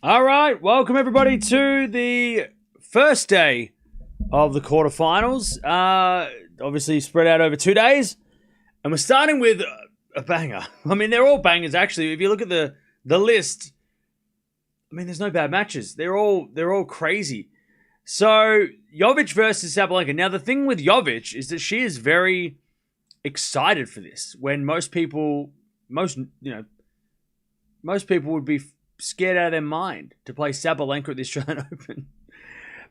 All right, welcome everybody to the first day of the quarterfinals. Obviously spread out over 2 days, and we're starting with a banger. I mean, they're all bangers actually. If you look at the list, I mean, there's no bad matches. They're all crazy. So Jovic versus Sabalenka. Now the thing with Jovic is that she is very excited for this. When most people would be scared out of their mind to play Sabalenka at the Australian Open.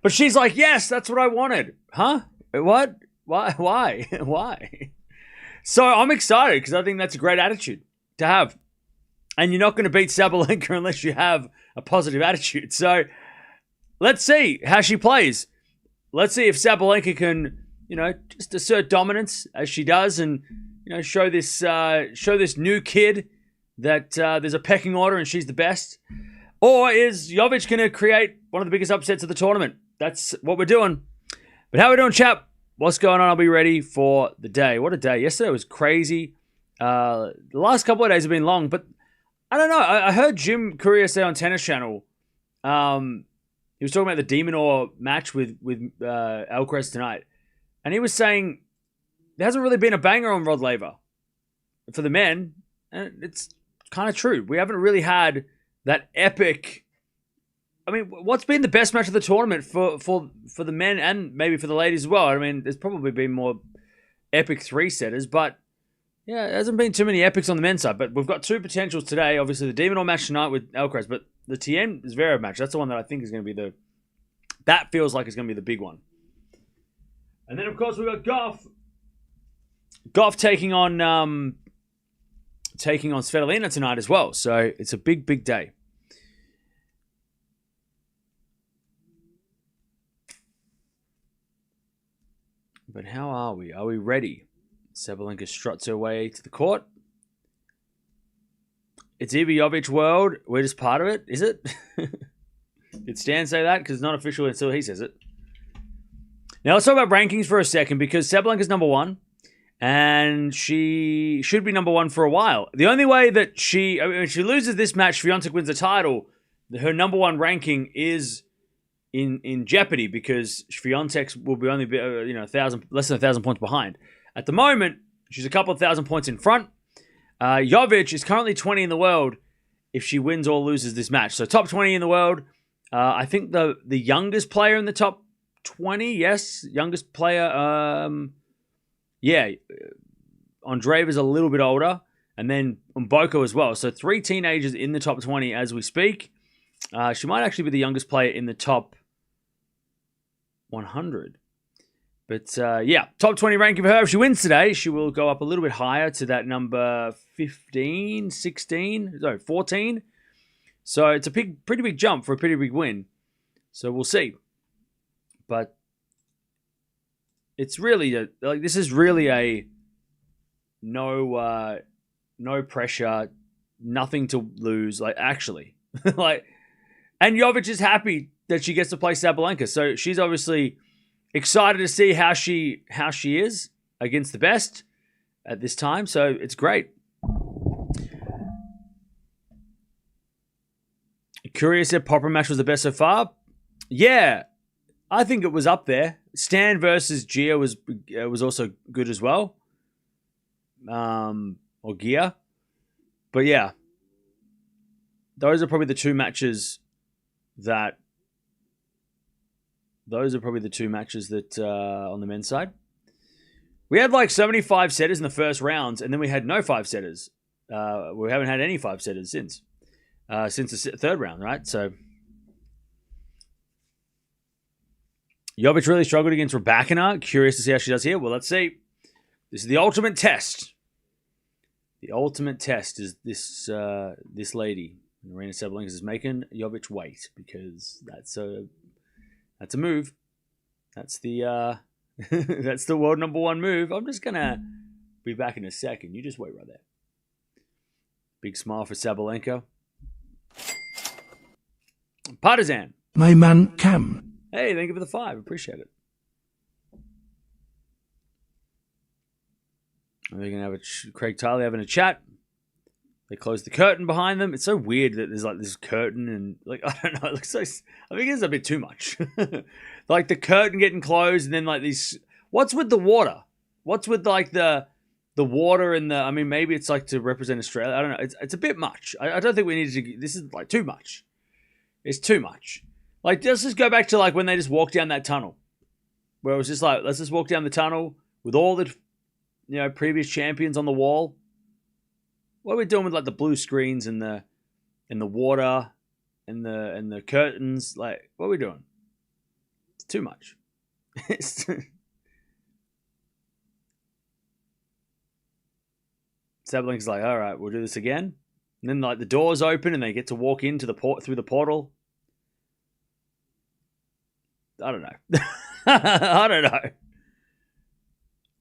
But she's like, yes, that's what I wanted. Huh? What? Why? Why? So I'm excited because I think that's a great attitude to have. And you're not going to beat Sabalenka unless you have a positive attitude. So let's see how she plays. Let's see if Sabalenka can, just assert dominance as she does and, show this new kid that there's a pecking order and she's the best. Or is Jovic going to create one of the biggest upsets of the tournament? That's what we're doing. But how are we doing, chap? What's going on? I'll be ready for the day. What a day. Yesterday was crazy. The last couple of days have been long, but I don't know. I heard Jim Courier say on Tennis Channel, he was talking about the De Minaur match with Alcaraz tonight. And he was saying there hasn't really been a banger on Rod Laver for the men. And it's kind of true. We haven't really had that epic. I mean, what's been the best match of the tournament for the men and maybe for the ladies as well? I mean, there's probably been more epic three-setters, but yeah, there hasn't been too many epics on the men's side. But we've got two potentials today. Obviously, the De Minaur match tonight with Alcaraz, but the Tien Zverev match, that's the one that I think is going to be that feels like it's going to be the big one. And then, of course, we've got Gauff. Gauff taking on Svitolina tonight as well. So it's a big, big day. But how are we? Are we ready? Sabalenka struts her way to the court. It's Iva Jovic world. We're just part of it. Is it? Did Stan say that? Because it's not official until he says it. Now let's talk about rankings for a second because Sabalenka's number one. And she should be number one for a while. The only way that if she loses this match, Swiatek wins the title, her number one ranking is in jeopardy because Swiatek will be only less than 1,000 points behind. At the moment, she's a couple of thousand points in front. Jovic is currently 20 in the world if she wins or loses this match. So top 20 in the world. I think the youngest player in the top 20, yes, youngest player. Yeah, Andreeva's a little bit older, and then Mboko as well. So 3 teenagers in the top 20 as we speak. She might actually be the youngest player in the top 100. But yeah, top 20 ranking for her. If she wins today, she will go up a little bit higher to that number 14. So it's a pretty big jump for a pretty big win. So we'll see. But it's really this is really a no pressure, nothing to lose. Actually, and Jovic is happy that she gets to play Sabalenka, so she's obviously excited to see how she is against the best at this time. So it's great. Curious if Popper match was the best so far. Yeah, I think it was up there. Stan versus Gia was also good as well. Or Gia. But yeah. Those are probably the two matches that on the men's side. We had 75 setters in the first rounds, and then we had no 5 setters. We haven't had any 5 setters since the third round, right? So Jovic really struggled against Raducanu. Curious to see how she does here. Well, let's see. This is the ultimate test. The ultimate test is this lady, Aryna Sabalenka, is making Jovic wait because that's a move. That's the that's the world number one move. I'm just gonna be back in a second. You just wait right there. Big smile for Sabalenka. Partisan. My man Cam. Hey, thank you for the 5. Appreciate it. We're going to have Craig Tyler having a chat. They close the curtain behind them. It's so weird that there's like this curtain and like, I don't know. It looks so, I think it's a bit too much. Like the curtain getting closed and then like these, what's with the water? What's with like the water and the, I mean, maybe it's like to represent Australia. I don't know. It's a bit much. I don't think we need to, this is like too much. It's too much. Like, let's just go back to like when they just walked down that tunnel. Where it was just like, let's just walk down the tunnel with all the, previous champions on the wall. What are we doing with like the blue screens and the water and the curtains? Like, what are we doing? It's too much. Sabalenka's like, all right, we'll do this again. And then like the doors open and they get to walk into the through the portal. I don't know. I don't know.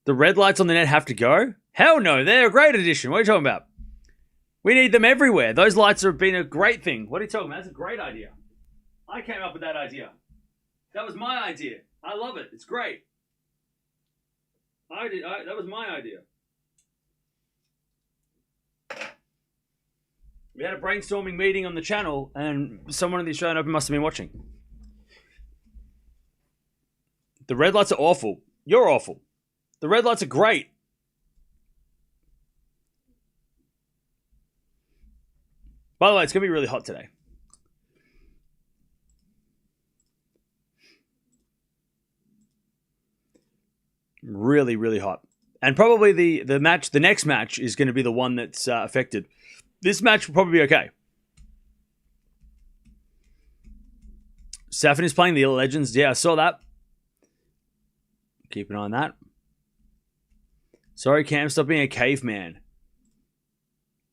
The red lights on the net have to go? Hell no, they're a great addition. What are you talking about? We need them everywhere. Those lights have been a great thing. What are you talking about? That's a great idea. I came up with that idea. That was my idea. I love it. It's great. That was my idea. We had a brainstorming meeting on the channel and someone in the Australian Open must have been watching. The red lights are awful. You're awful. The red lights are great. By the way, it's going to be really hot today. Really, really hot. And probably the next match is going to be the one that's affected. This match will probably be okay. Safin is playing the Legends. Yeah, I saw that. Keep an eye on that. Sorry, Cam, stop being a caveman.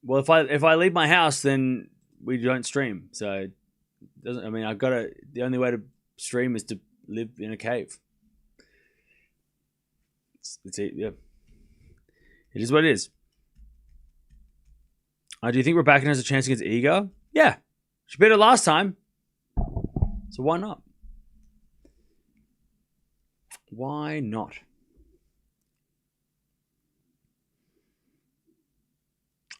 Well, if I leave my house, then we don't stream. So, the only way to stream is to live in a cave. Yeah. It is what it is. Do you think Raducanu has a chance against Iga? Yeah. She beat her last time. So why not? Why not?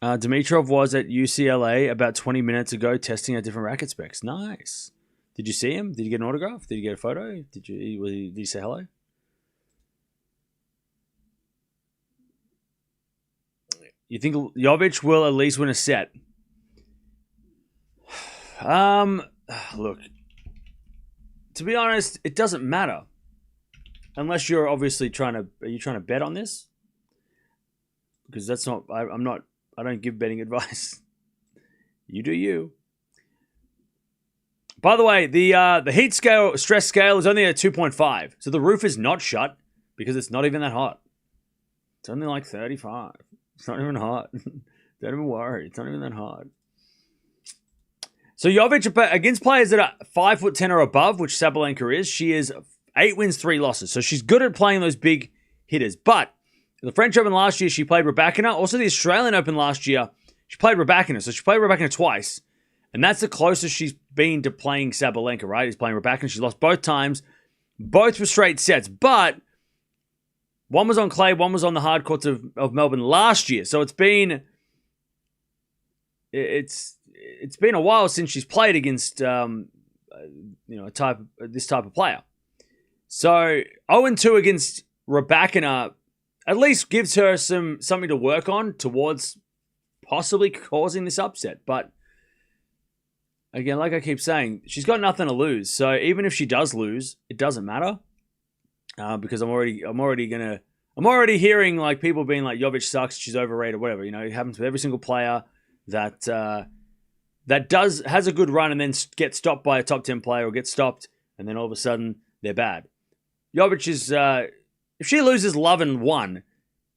Dimitrov was at UCLA about 20 minutes ago testing out different racket specs. Nice. Did you see him? Did you get an autograph? Did you get a photo? Did you say hello? You think Jovic will at least win a set? Look. To be honest, it doesn't matter. Unless you're obviously are you trying to bet on this? Because that's not, I don't give betting advice. You do you. By the way, the heat scale, stress scale is only at 2.5. So the roof is not shut because it's not even that hot. It's only like 35. It's not even hot. Don't even worry. It's not even that hard. So Jovic against players that are 5'10" or above, which Sabalenka is, she is 8 wins, 3 losses. So she's good at playing those big hitters. But the French Open last year, she played Raducanu. Also the Australian Open last year, she played Raducanu. So she played Raducanu twice. And that's the closest she's been to playing Sabalenka, right? Is playing Raducanu. She lost both times. Both were straight sets. But one was on clay, one was on the hard courts of Melbourne last year. So it's been a while since she's played against this type of player. So 0-2 against Raducanu at least gives her something to work on towards possibly causing this upset. But again, like I keep saying, she's got nothing to lose. So even if she does lose, it doesn't matter. Because I'm already hearing like people being like Jovic sucks, she's overrated, whatever. It happens with every single player that has a good run and then gets stopped by a top 10 player or gets stopped and then all of a sudden they're bad. Jovic is if she loses love and 1,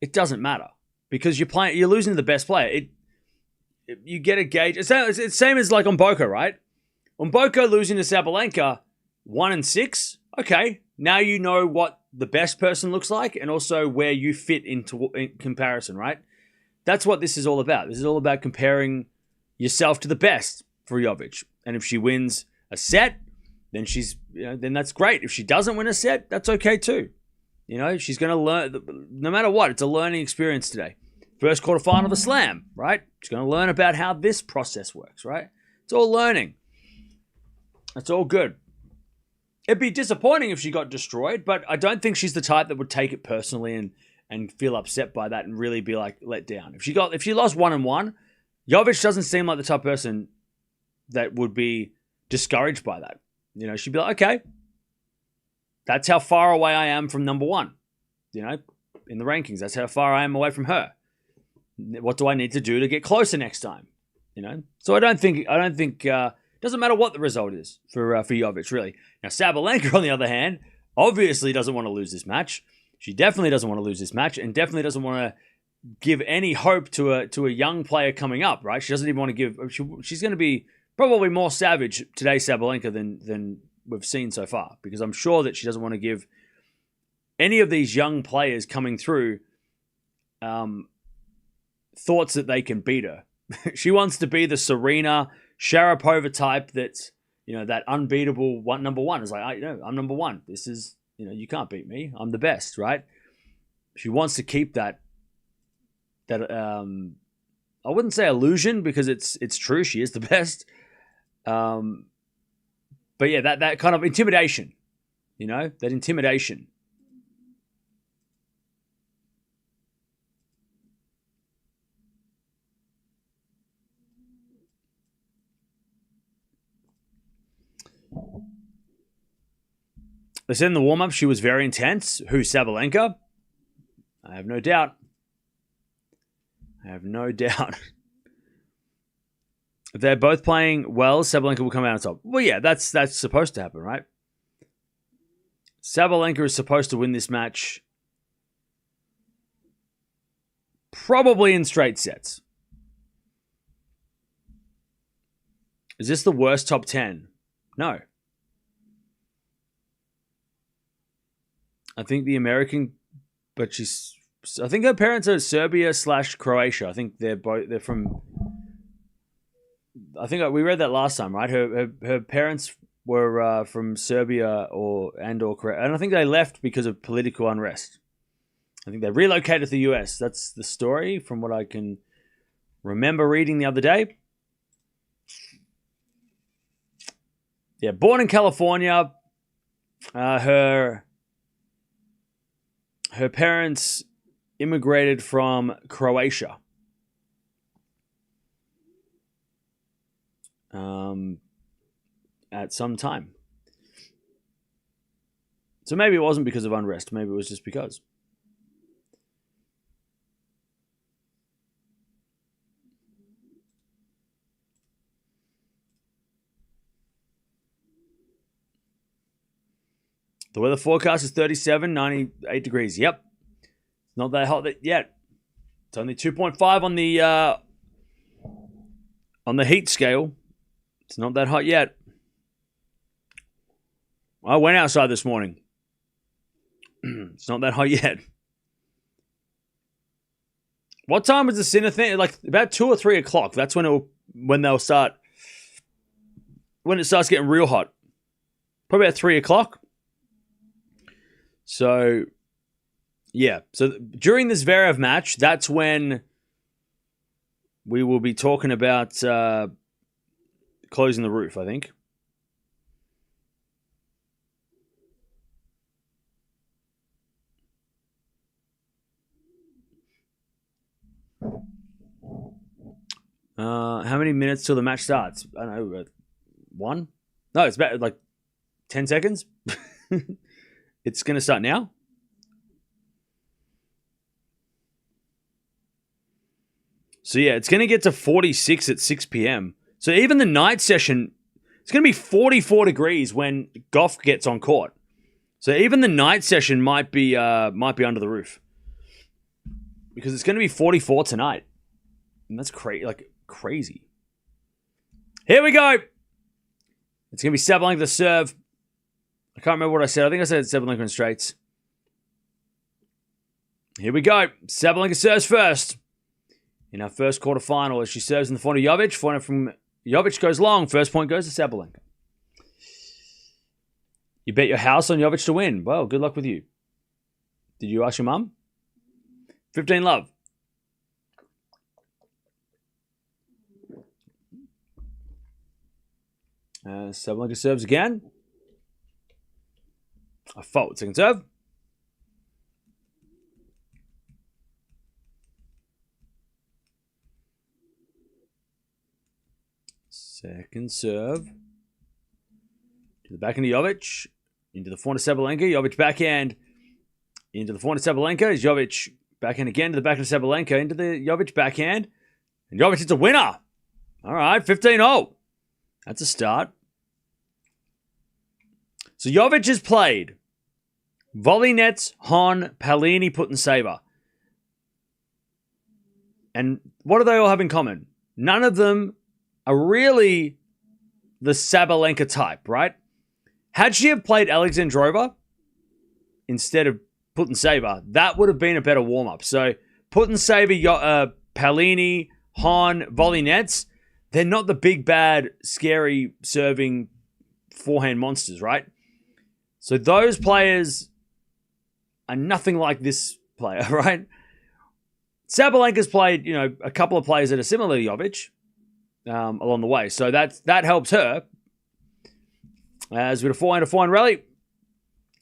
it doesn't matter because you're losing to the best player. You get a gauge. It's the same as like on Boko, right? On Boko losing to Sabalenka 1-6. Okay, now you know what the best person looks like and also where you fit in comparison, right? That's what this is all about. This is all about comparing yourself to the best for Jovic. And if she wins a set, then then that's great. If she doesn't win a set, that's okay too. She's going to learn. No matter what, it's a learning experience today. first quarterfinal of a slam, right? She's going to learn about how this process works, right? It's all learning. It's all good. It'd be disappointing if she got destroyed, but I don't think she's the type that would take it personally and feel upset by that and really be like let down. If she lost 1-1, Jovic doesn't seem like the type of person that would be discouraged by that. You know, she'd be like, okay, that's how far away I am from number one. You know, in the rankings, that's how far I am away from her. What do I need to do to get closer next time? You know, so I don't think doesn't matter what the result is for Jovic, really. Now, Sabalenka, on the other hand, obviously doesn't want to lose this match. She definitely doesn't want to lose this match and definitely doesn't want to give any hope to a young player coming up, right? She doesn't even want to give... She's going to be probably more savage today, Sabalenka, than we've seen so far, because I'm sure that she doesn't want to give any of these young players coming through thoughts that they can beat her. She wants to be the Serena Sharapova type that's, you know, that unbeatable number one. It's like, I'm number one. This is, you know, you can't beat me. I'm the best, right? She wants to keep that I wouldn't say illusion, because it's true. She is the best. But yeah, that kind of intimidation, you know, that intimidation. They said in the warm-up she was very intense. Who, Sabalenka? I have no doubt. If they're both playing well, Sabalenka will come out on top. Well, yeah, that's supposed to happen, right? Sabalenka is supposed to win this match probably in straight sets. Is this the worst top 10? No. I think the American, but I think her parents are Serbia/Croatia. I think they're from, I think we read that last time, right? Her parents were from Serbia or Croatia. And I think they left because of political unrest. I think they relocated to the US. That's the story from what I can remember reading the other day. Yeah, born in California. Her parents immigrated from Croatia. At some time. So maybe it wasn't because of unrest. Maybe it was just because. The weather forecast is 37, 98 degrees. Yep. Not that hot yet. It's only 2.5 on the heat scale. It's not that hot yet. I went outside this morning. It's not that hot yet. What time was the Sinner thing? Like about 2 or 3 o'clock. That's when it starts getting real hot. Probably about 3 o'clock. So, yeah. So during this Zverev match, that's when we will be talking about closing the roof, I think. How many minutes till the match starts? I don't know, 1? No, it's about like 10 seconds. It's going to start now. So yeah, it's going to get to 46 at 6 p.m. So even the night session, it's going to be 44 degrees when Gauff gets on court. So even the night session might be under the roof, because it's going to be 44 tonight, and that's crazy. Here we go. It's going to be Sabalenka to serve. I can't remember what I said. I think I said Sabalenka in straights. Here we go. Sabalenka serves first in our first quarterfinal as she serves in the front of Jovic. Point from Jovic goes long. First point goes to Sabalenka. You bet your house on Jovic to win. Well, good luck with you. Did you ask your mum? 15 love. Sabalenka serves again. A fault. Second serve. Second serve. To the backhand of Jovic. Into the forehand of Sabalenka. Jovic backhand. Into the forehand of Sabalenka. Jovic backhand again to the backhand of Sabalenka. Into the Jovic backhand. And Jovic hits a winner. All right, 15-0. That's a start. So Jovic has played volley nets, Hon, Palini, put and saver. And what do they all have in common? None of them are really the Sabalenka type, right? Had she have played Alexandrova instead of put and saver, that would have been a better warm-up. So put and saver, Palini, Hon, volley nets, they're not the big, bad, scary serving forehand monsters, right? So those players are nothing like this player, right? Sabalenka's played, a couple of players that are similar to Jovic along the way. So that helps her. As with a forehand rally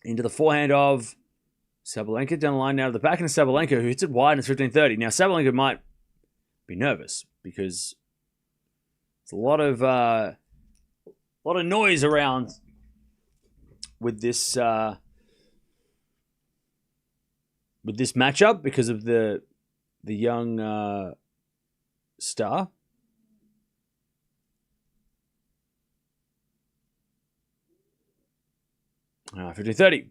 into the forehand of Sabalenka. Down the line now to the backhand of Sabalenka, who hits it wide and it's 15-30. Now Sabalenka might be nervous because it's a lot of noise around with this matchup because of the young star. 15-30.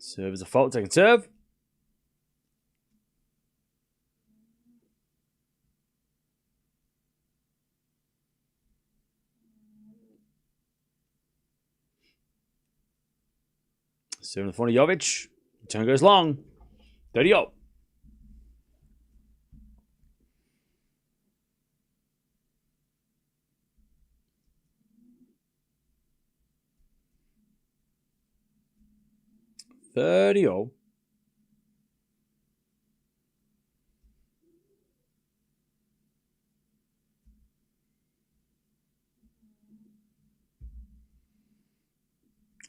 Serve is a fault. Second serve. Serve in the front of Jovic. Turn goes long. 30-0.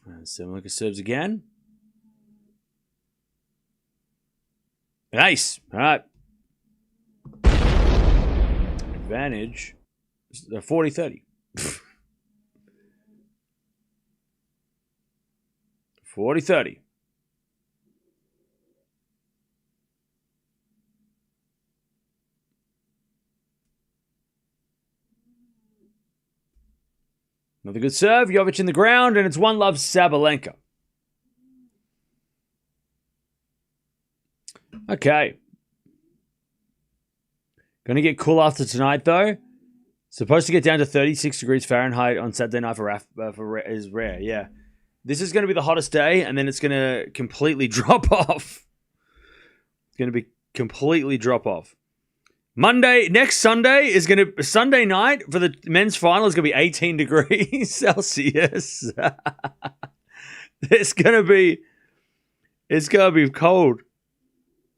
And Sabalenka serves again. Nice. All right. Advantage. 40-30. 40-30. Another good serve. Jovic in the ground, and it's 1-love Sabalenka. Okay. Going to get cool after tonight, though. Supposed to get down to 36 degrees Fahrenheit on Saturday night for is rare, yeah. This is going to be the hottest day, and then it's going to completely drop off. It's going to be completely drop off. Next Sunday is going to, Sunday night for the men's final is going to be 18 degrees Celsius. It's going to be cold.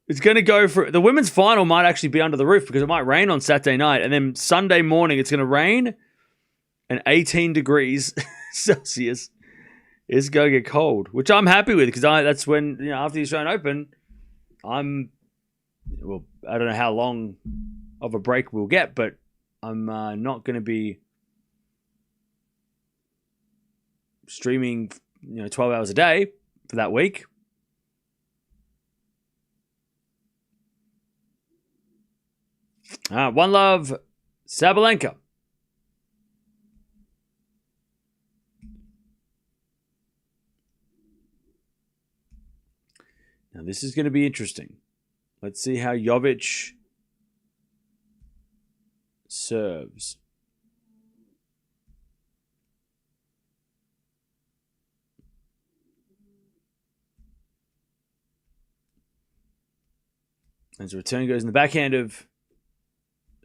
It's going to go for, the women's final might actually be under the roof because it might rain on Saturday night. And then Sunday morning, it's going to rain and 18 degrees Celsius. It's going to get cold, which I'm happy with because that's when, after the Australian Open, I don't know how long of a break we'll get, but I'm not going to be streaming, 12 hours a day for that week. One love, Sabalenka. Now this is going to be interesting. Let's see how Jovic serves. As the return goes in the backhand of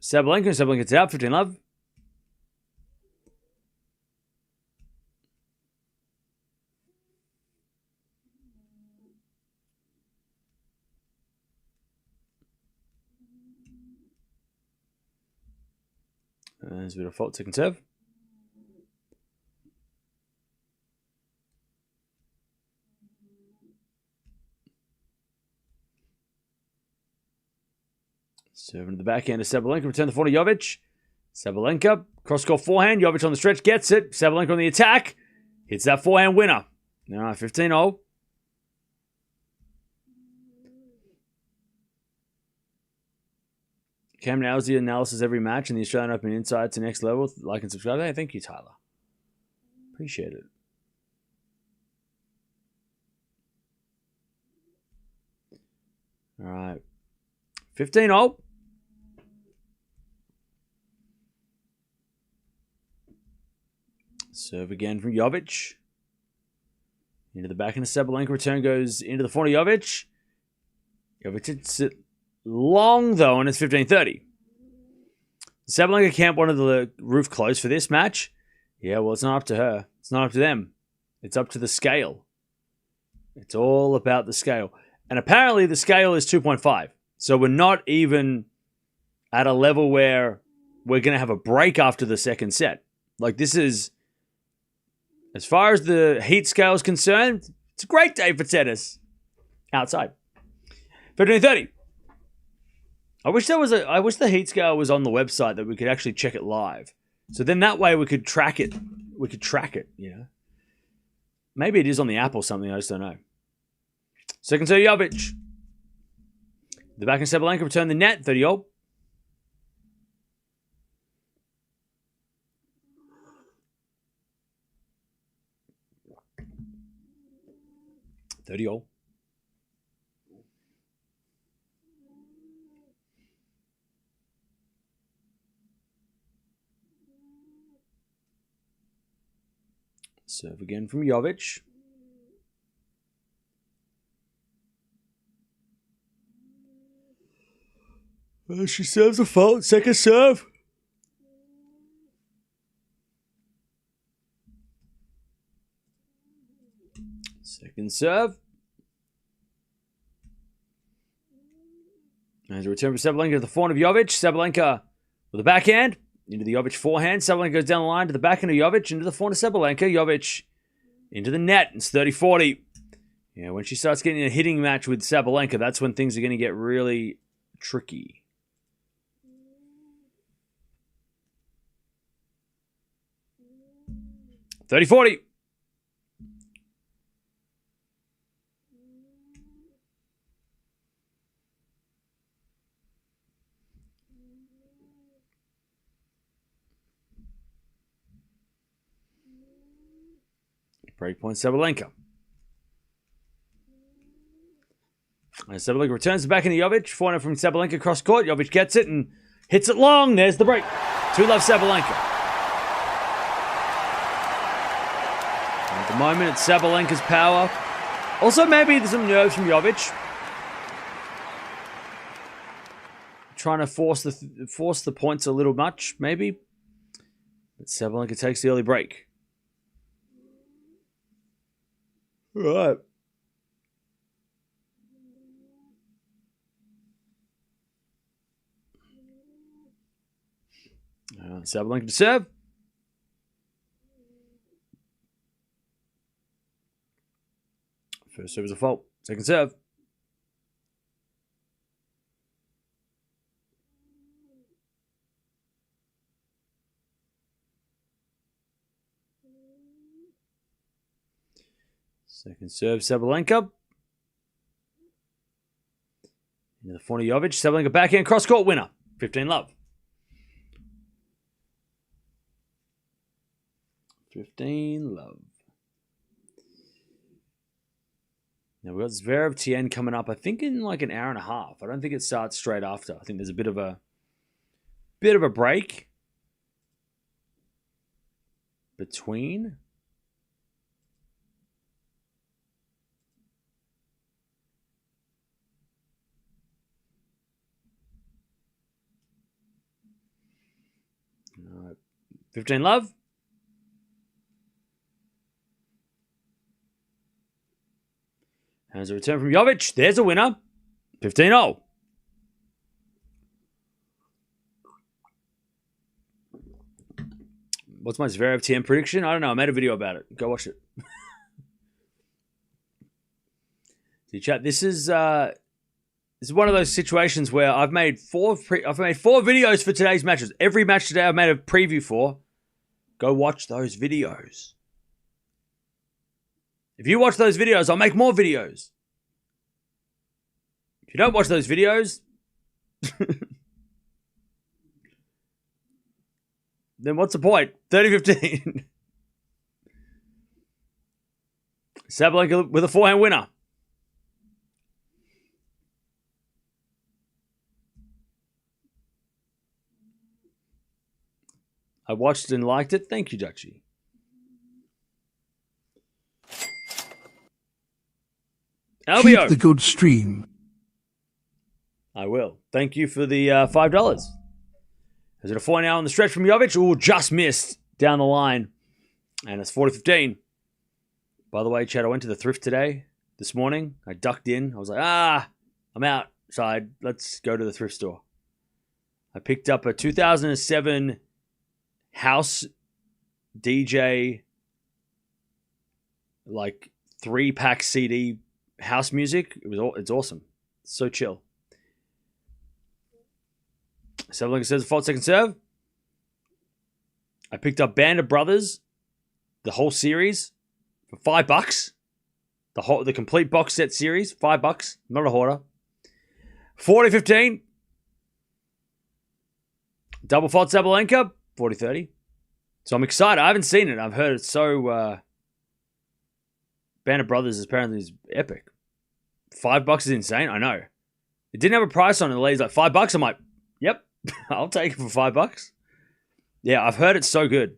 Sabalenka. Sabalenka gets out, 15-love. There's a bit of fault. Second serve. Serving to the backhand of Sabalenka. Return the forehand to Jovic. Sabalenka. Cross-court forehand. Jovic on the stretch. Gets it. Sabalenka on the attack. Hits that forehand winner. All right, 15-0. Cam nails the analysis every match and the Australian Open insights to next level. Like and subscribe. Hey, thank you, Tyler. Appreciate it. All right. 15-0. Serve again from Jovic. Into the back end of Sabalenka. Return goes into the front of Jovic. Jovic hits it long, though, and it's 15-30. Sabalenka camp wanted the roof closed for this match. Yeah, well, it's not up to her. It's not up to them. It's up to the scale. It's all about the scale. And apparently the scale is 2.5. So we're not even at a level where we're going to have a break after the second set. Like, this is, as far as the heat scale is concerned, it's a great day for tennis. Outside. 15-30. I wish the heat scale was on the website that we could actually check it live. So then that way we could track it. We could track it, you know. Maybe it is on the app or something, I just don't know. Second serve, Jovic. The back and Sabalenka return the net, 30-0. Serve again from Jovic. She serves a fault. Second serve. Second serve. There's a return for Sabalenka to the forehand of Jovic. Sabalenka with the backhand. Into the Jovic forehand. Sabalenka goes down the line to the backhand of Jovic. Into the forehand of Sabalenka. Jovic into the net. It's 30-40. Yeah, when she starts getting a hitting match with Sabalenka, that's when things are going to get really tricky. 30-40. Breakpoint Sabalenka. And Sabalenka returns back into Jovic. Forehand from Sabalenka cross court. Jovic gets it and hits it long. There's the break. 2-love Sabalenka. At the moment, it's Sabalenka's power. Also, maybe there's some nerves from Jovic. Trying to force the points a little much, maybe. But Sabalenka takes the early break. All right. Sabalenka to serve. First serve is a fault. Second serve. Second serve, Sabalenka. Into the forehand of Jovic. Sabalenka backhand cross-court winner. 15-love. 15-love. Now we've got Zverev Tien coming up, I think in like an hour and a half. I don't think it starts straight after. I think there's a bit of a break between. All right. 15-love. There's a return from Jovic. There's a winner. 15-0. What's my Zverev TM prediction? I don't know. I made a video about it. Go watch it. See, chat. This is one of those situations where I've made four videos for today's matches. Every match today I've made a preview for. Go watch those videos. If you watch those videos, I'll make more videos. If you don't watch those videos, then what's the point? 30-15. Sabalenka with a forehand winner. I watched and liked it. Thank you, Dutchie. LBO. Keep the good stream. I will. Thank you for the $5. Is it a 4 now on the stretch from Jovic? Ooh, just missed down the line. And it's 40-15. By the way, Chad, I went to the thrift this morning. I ducked in. I was like, I'm outside. Let's go to the thrift store. I picked up a 2007 House DJ, like 3-pack CD house music. It's awesome. It's so chill. Sabalenka says fault second serve. I picked up Band of Brothers, the whole series, for $5. The complete box set series, $5. Not a hoarder. 40-15. Double fault Sabalenka, 40-30. So I'm excited. I haven't seen it. I've heard it's so... Band of Brothers apparently is epic. $5 is insane. I know. It didn't have a price on it. The lady's like, $5? I'm like, yep. I'll take it for $5. Yeah, I've heard it's so good.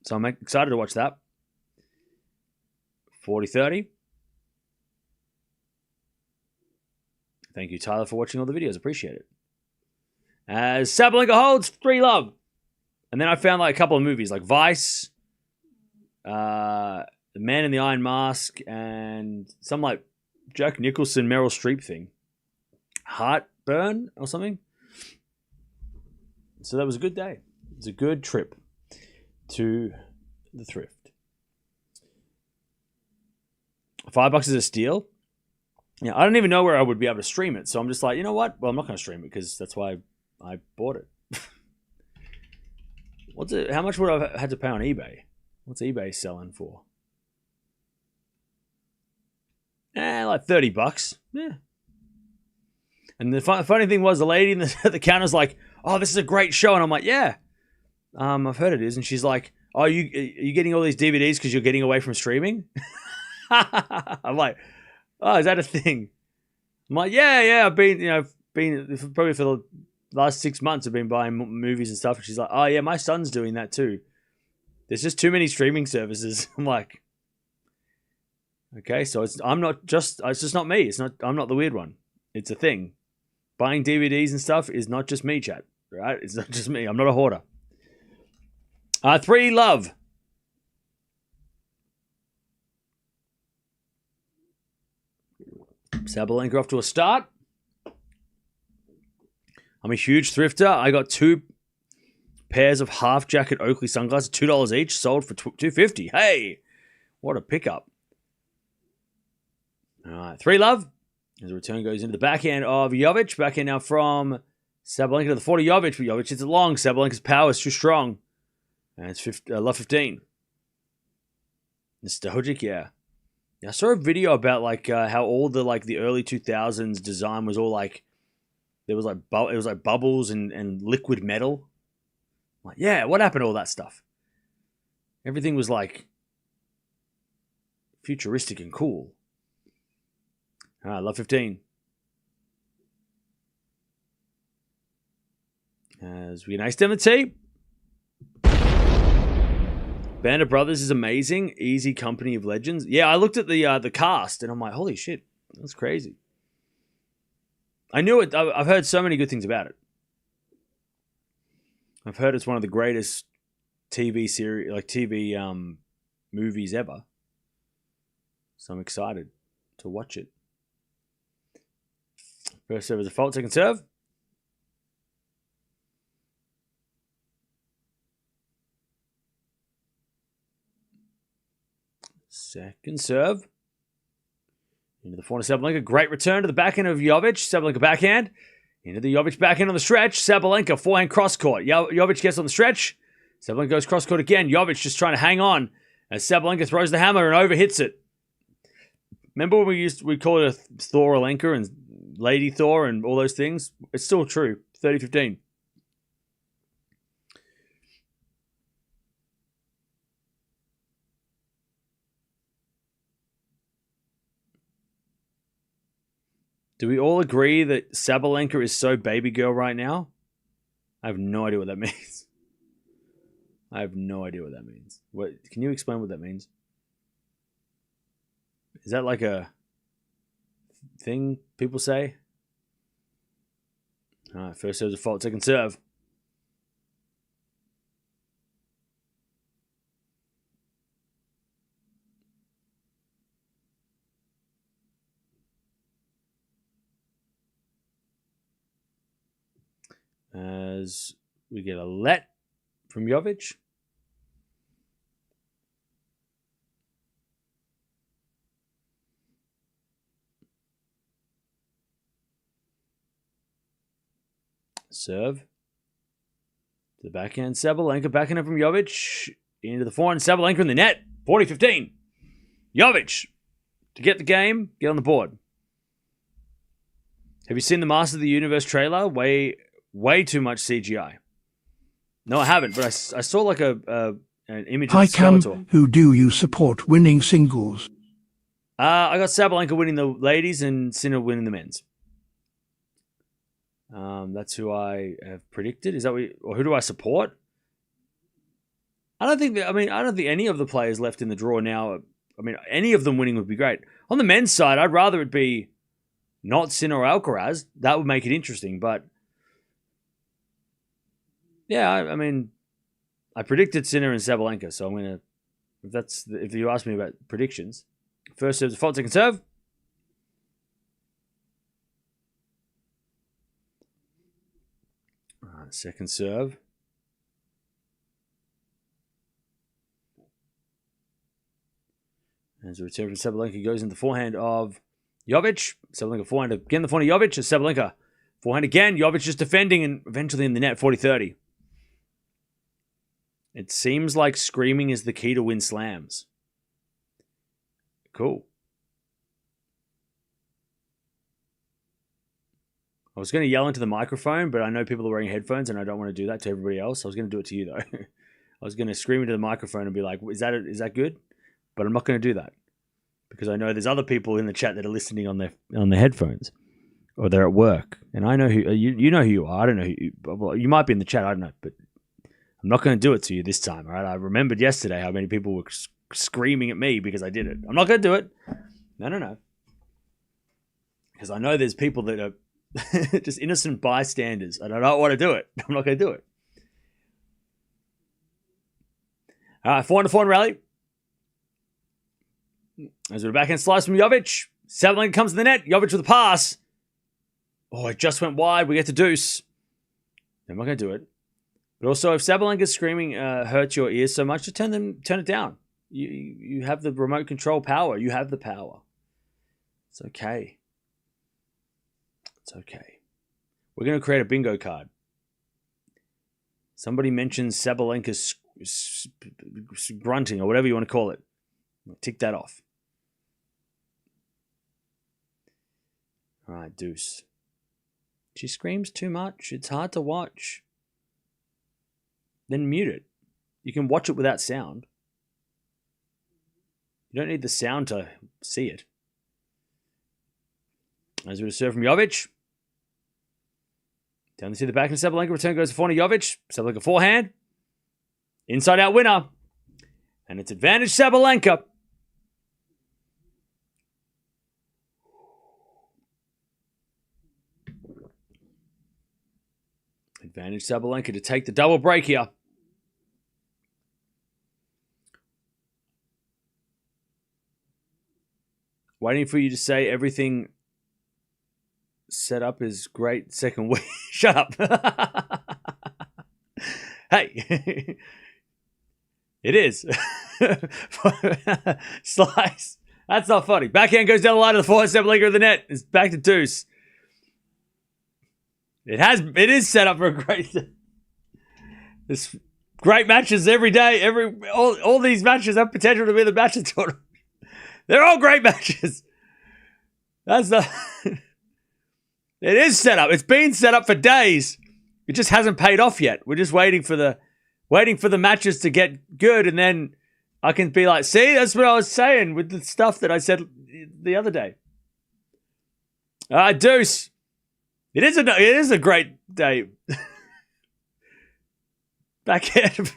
So I'm excited to watch that. 40-30. Thank you, Tyler, for watching all the videos. Appreciate it. As Sabalenka holds 3-love. And then I found like a couple of movies like Vice, The Man in the Iron Mask, and some like Jack Nicholson, Meryl Streep thing. Heartburn or something. So that was a good day. It was a good trip to the thrift. $5 is a steal. Yeah, I don't even know where I would be able to stream it. So I'm just like, you know what? Well, I'm not going to stream it because that's why I bought it. How much would I have had to pay on eBay? What's eBay selling for? Like $30. Yeah. And the funny thing was, the lady in the counter's like, "Oh, this is a great show," and I'm like, "Yeah, I've heard it is." And she's like, "Oh, are you getting all these DVDs because you're getting away from streaming?" I'm like, "Oh, is that a thing?" I'm like, "Yeah, I've been probably for the last 6 months I've been buying movies and stuff." And she's like, "Oh yeah, my son's doing that too. There's just too many streaming services." I'm like, "Okay, so it's just not me. I'm not the weird one. It's a thing. Buying DVDs and stuff is not just me, chat. Right? It's not just me. I'm not a hoarder." 3-love. Sabalenka off to a start. I'm a huge thrifter. I got 2 pairs of half jacket Oakley sunglasses, $2 each, sold for $2.50. Hey, what a pickup. All right, 3-love. As the return goes into the backhand of Jovic. Backhand now from Sabalenka to the 40 Jovic. But Jovic hits it long. Sabalenka's power is too strong. And it's love 15. Nostalgic, yeah. I saw a video about like how all the early 2000s design was all like, there was like it was like bubbles and liquid metal. I'm like, yeah, what happened to all that stuff? Everything was like futuristic and cool. All right, love 15. As we get nice down the tee. Band of Brothers is amazing. Easy Company of Legends. Yeah, I looked at the cast and I'm like, holy shit, that's crazy. I knew it. I've heard so many good things about it. I've heard it's one of the greatest TV series, movies ever. So I'm excited to watch it. First serve is a fault, second serve. Second serve. Into the forehand of Sabalenka. Great return to the backhand of Jovic. Sabalenka backhand. Into the Jovic backhand on the stretch. Sabalenka forehand cross court. Jovic gets on the stretch. Sabalenka goes cross court again. Jovic just trying to hang on as Sabalenka throws the hammer and overhits it. Remember when we called it a Thoralenka and Lady Thor and all those things? It's still true. 30-15. Do we all agree that Sabalenka is so baby girl right now? I have no idea what that means. I have no idea what that means. What? Can you explain what that means? Is that like a thing people say? All right, first serve's a fault, second serve. As we get a let from Jovic. Serve. To the backhand, Sabalenka. Backhand from Jovic. Into the forehand, Sabalenka in the net. 40-15. Jovic to get the game, get on the board. Have you seen the Master of the Universe trailer? Way too much CGI. No, I haven't, but I saw like an image of Skeletor. Who do you support winning singles? I got Sabalenka winning the ladies and Sinner winning the men's. That's who I have predicted. Is that or who do I support? I don't think any of the players left in the draw now. I mean, any of them winning would be great. On the men's side, I'd rather it be not Sinner or Alcaraz. That would make it interesting, but yeah, I mean, I predicted Sinner and Sabalenka, so I'm gonna. If you ask me about predictions, first serve's a fault, second serve. Second serve. As a return from Sabalenka goes into the forehand of Jovic. Sabalenka forehand again, the forehand of Jovic. As Sabalenka forehand again. Jovic just defending and eventually in the net, 40-30. It seems like screaming is the key to win slams. Cool. I was going to yell into the microphone, but I know people are wearing headphones and I don't want to do that to everybody else. I was going to do it to you, though. I was going to scream into the microphone and be like, is that good? But I'm not going to do that because I know there's other people in the chat that are listening on their headphones or they're at work. And I know who you know who you are. I don't know who you, well, you might be in the chat. I don't know, but I'm not going to do it to you this time. All right. I remembered yesterday how many people were screaming at me because I did it. I'm not going to do it. No. Because I know there's people that are just innocent bystanders and I don't want to do it. I'm not going to do it. All right. 4-4 rally. As a backhand slice from Jovic. Sabalenka comes to the net. Jovic with a pass. Oh, it just went wide. We get to deuce. I'm not going to do it. But also, if Sabalenka's screaming hurts your ears so much, just turn it down. You have the remote control power. You have the power. It's okay. It's okay. We're going to create a bingo card. Somebody mentions Sabalenka's grunting or whatever you want to call it. Tick that off. All right, deuce. She screams too much. It's hard to watch. Then mute it. You can watch it without sound. You don't need the sound to see it. As we serve from Jovic. Down to the back of Sabalenka. Return goes to forehand Jovic. Sabalenka forehand. Inside out winner. And it's advantage Sabalenka. Advantage Sabalenka to take the double break here. Waiting for you to say everything set up is great second week. Shut up. Hey. It is. Slice. That's not funny. Backhand goes down the line of the forehand, Sabalenka of the net. It's back to deuce. It is set up for a great. There's great matches every day. All these matches have potential to be the match of the tournament. They're all great matches. It is set up. It's been set up for days. It just hasn't paid off yet. We're just waiting for the matches to get good, and then I can be like, see, that's what I was saying with the stuff that I said the other day. Deuce. It is a great day. Backhand.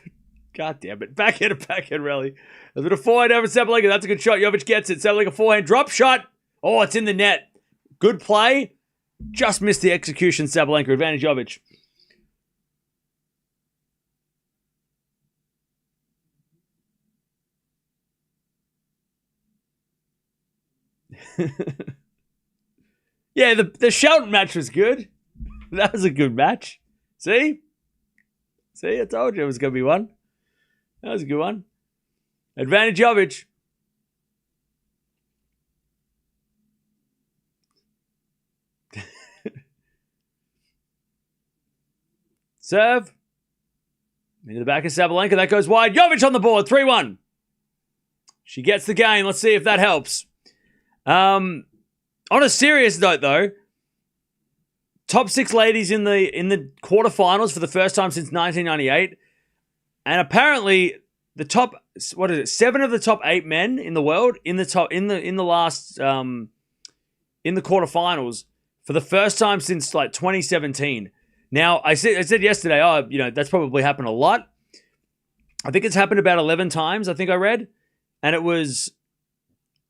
God damn it. Backhand rally. A bit of forehand over Sabalenka. That's a good shot. Yovic gets it. Sabalenka forehand drop shot. Oh, it's in the net. Good play. Just missed the execution, Sabalenka. Advantage Jovic. Yeah, the Shelton match was good. That was a good match. See, I told you it was going to be one. That was a good one. Advantage Jovic. Serve. Into the back of Sabalenka. That goes wide. Jovic on the board. 3-1. She gets the game. Let's see if that helps. On a serious note, though, top 6 ladies in the quarterfinals for the first time since 1998, and apparently the top 7 of the top 8 men in the world in the quarterfinals for the first time since like 2017. Now I said yesterday, that's probably happened a lot. I think it's happened about 11 times. I think I read, and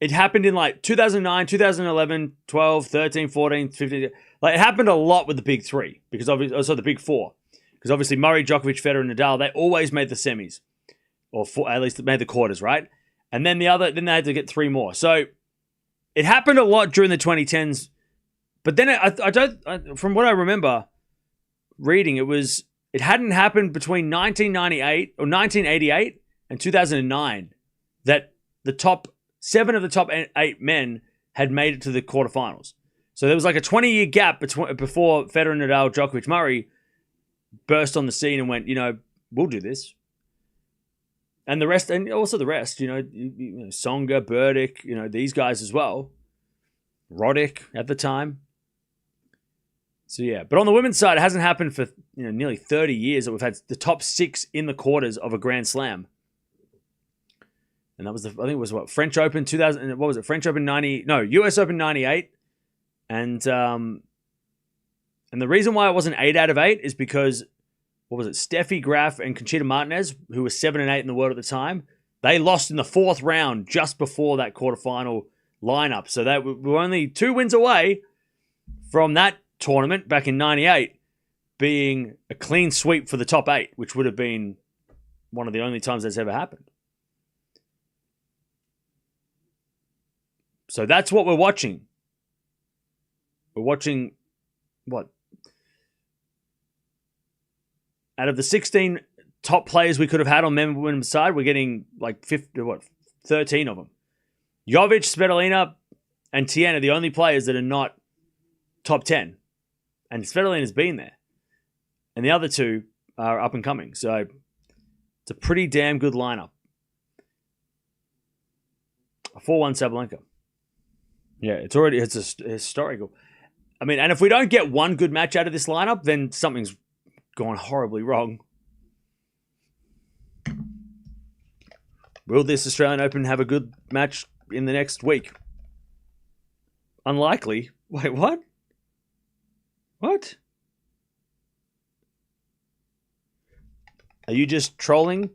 it happened in like 2009, 2011, 12, 13, 14, 15. Like it happened a lot with the big 3 because obviously also the big 4. Because obviously Murray, Djokovic, Federer, and Nadal, they always made the semis. Or at least made the quarters, right? And then then they had to get 3 more. So it happened a lot during the 2010s. But then from what I remember reading, it hadn't happened between 1998 or 1988 and 2009 that the top 7 of the top 8 men had made it to the quarterfinals. So there was like a 20-year gap before Federer, Nadal, Djokovic, Murray burst on the scene and went, we'll do this. And the rest, and also the rest, Songa, Burdick, these guys as well. Roddick at the time. So yeah, but on the women's side, it hasn't happened for nearly 30 years that we've had the top 6 in the quarters of a Grand Slam. And that was French Open 2000. What was it? French Open 90? No, US Open 98. And the reason why it wasn't 8 out of 8 is because Steffi Graf and Conchita Martinez, who were 7 and 8 in the world at the time, they lost in the 4th round just before that quarterfinal lineup. So that we were only 2 wins away from that tournament back in 98 being a clean sweep for the top 8, which would have been one of the only times that's ever happened. So that's what we're watching. We're watching what? Out of the 16 top players we could have had on men and women's side, we're getting like 13 of them. Jovic, Svitolina, and Tien are the only players that are not top 10. And Svitolina's been there. And the other 2 are up and coming. So it's a pretty damn good lineup. A 4-1 Sabalenka. Yeah, it's historical. I mean, and if we don't get one good match out of this lineup, then something's gone horribly wrong. Will this Australian Open have a good match in the next week? Unlikely. Wait, what? What? Are you just trolling?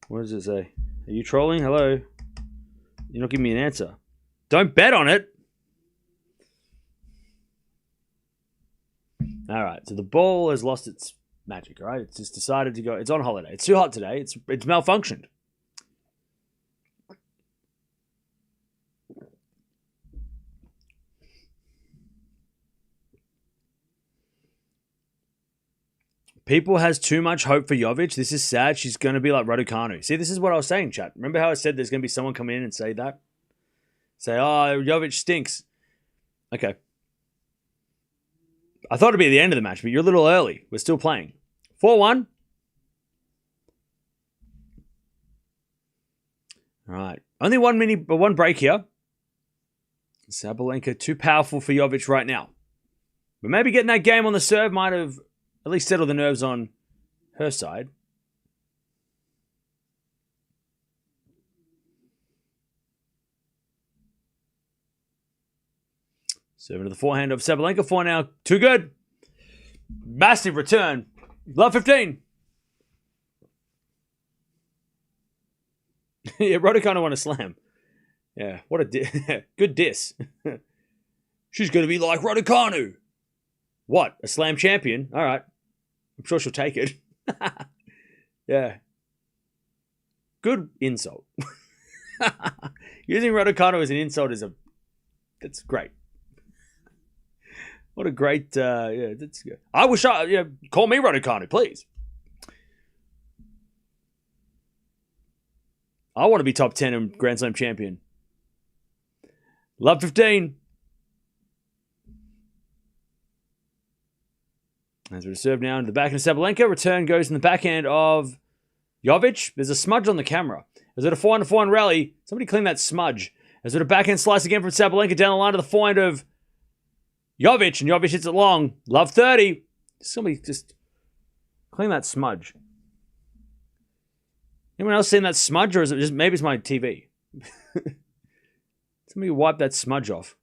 What does it say? Are you trolling? Hello? You're not giving me an answer. Don't bet on it. All right. So the ball has lost its magic, all right? It's just decided to go. It's on holiday. It's too hot today. It's malfunctioned. People has too much hope for Jovic. This is sad. She's going to be like Raducanu. See, this is what I was saying, chat. Remember how I said there's going to be someone come in and say that? Say, oh, Jovic stinks. Okay. I thought it'd be at the end of the match, but you're a little early. We're still playing. 4-1. All right. Only one break here. Sabalenka too powerful for Jovic right now. But maybe getting that game on the serve might have at least settled the nerves on her side. Serving to the forehand of Sabalenka. 4 now. Too good. Massive return. Love 15. Yeah, Raducanu won a slam. Yeah, what a good diss. She's going to be like Raducanu. What? A slam champion? All right. I'm sure she'll take it. Yeah. Good insult. Using Raducanu as an insult that's great. What a great, that's good. I wish call me Raducanu, please. I want to be top 10 and Grand Slam champion. Love 15. As we serve now into the backhand of Sabalenka. Return goes in the backhand of Jovic. There's a smudge on the camera. Is it a 4-4 rally? Somebody clean that smudge. Is it a backhand slice again from Sabalenka down the line to the forehand of Jovic, and Jovic hits it long. Love 30. Somebody just clean that smudge. Anyone else seen that smudge, or is it just maybe it's my TV? Somebody wipe that smudge off.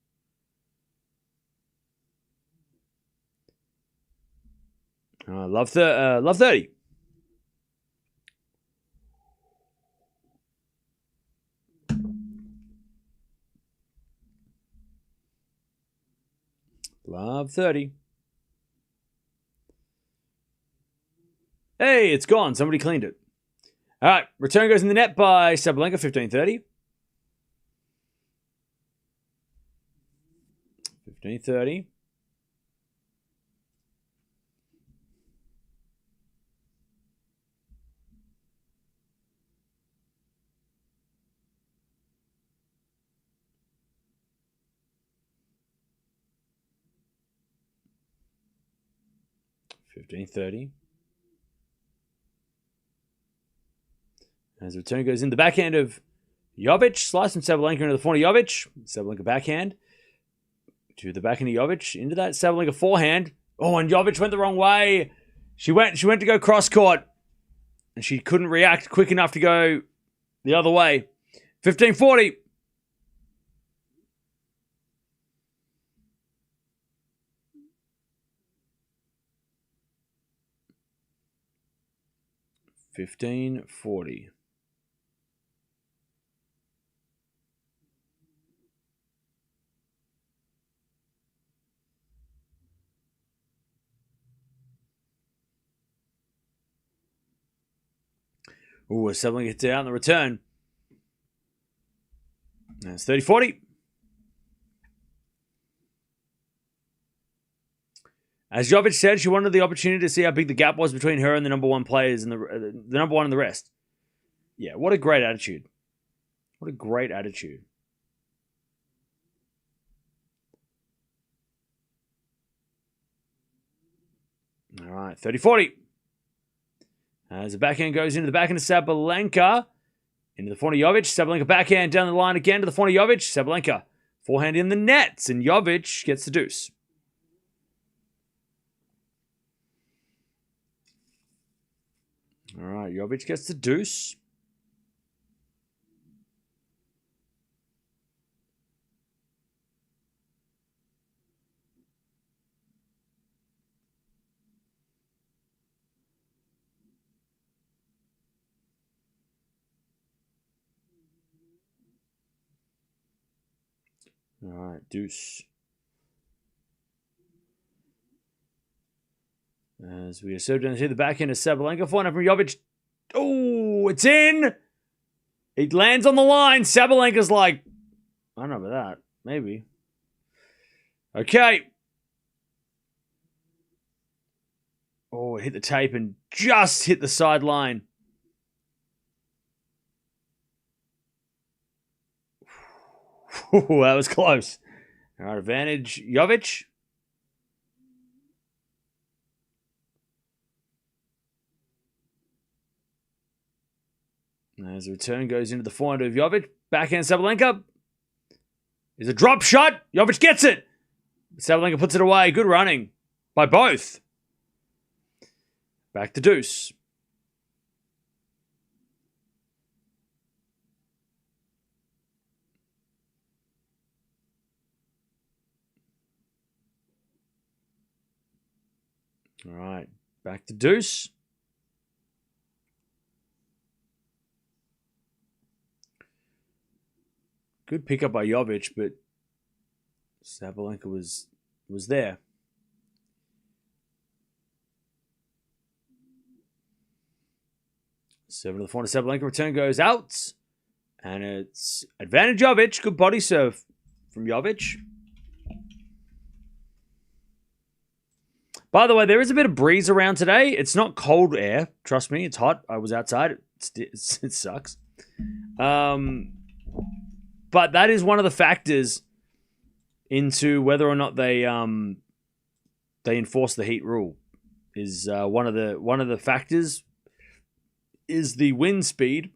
Love 30. Love 30. Hey, it's gone. Somebody cleaned it. All right. Return goes in the net by Sabalenka, 15-30. 15-30. As the return goes in, the backhand of Jovic. Slice from Sabalenka into the forehand of Jovic. Sabalenka backhand. To the backhand of Jovic. Into that Sabalenka forehand. Oh, and Jovic went the wrong way. She went to go cross court. And she couldn't react quick enough to go the other way. 15-40. $15.40. Ooh, Sabalenka gets it out in the return. That's 30-40. As Jovic said, she wanted the opportunity to see how big the gap was between her and the number one players and the number one and the rest. Yeah, what a great attitude. What a great attitude. All right, 30-40. As the backhand goes into the backhand of Sabalenka. Into the forehand of Jovic. Sabalenka backhand down the line again to the forehand of Jovic. Sabalenka forehand in the nets. And Jovic gets the deuce. All right, Jovic gets the deuce. All right, deuce. As we are served down to the backhand of Sabalenka. Forehand from Jovic. Oh, it's in. It lands on the line. Sabalenka's like, I don't know about that. Maybe. Okay. Oh, it hit the tape and just hit the sideline. That was close. All right, advantage. Jovic. As the return goes into the forehand of Jovic. Backhand Sabalenka. Is a drop shot. Jovic gets it. Sabalenka puts it away. Good running by both. Back to deuce. All right. Back to deuce. Good pickup by Jovic, but Sabalenka was there. Serve to the forehand. Sabalenka return goes out. And it's advantage Jovic. Good body serve from Jovic. By the way, there is a bit of breeze around today. It's not cold air. Trust me, it's hot. I was outside. It sucks. But that is one of the factors into whether or not they enforce the heat rule. Is one of the factors is the wind speed.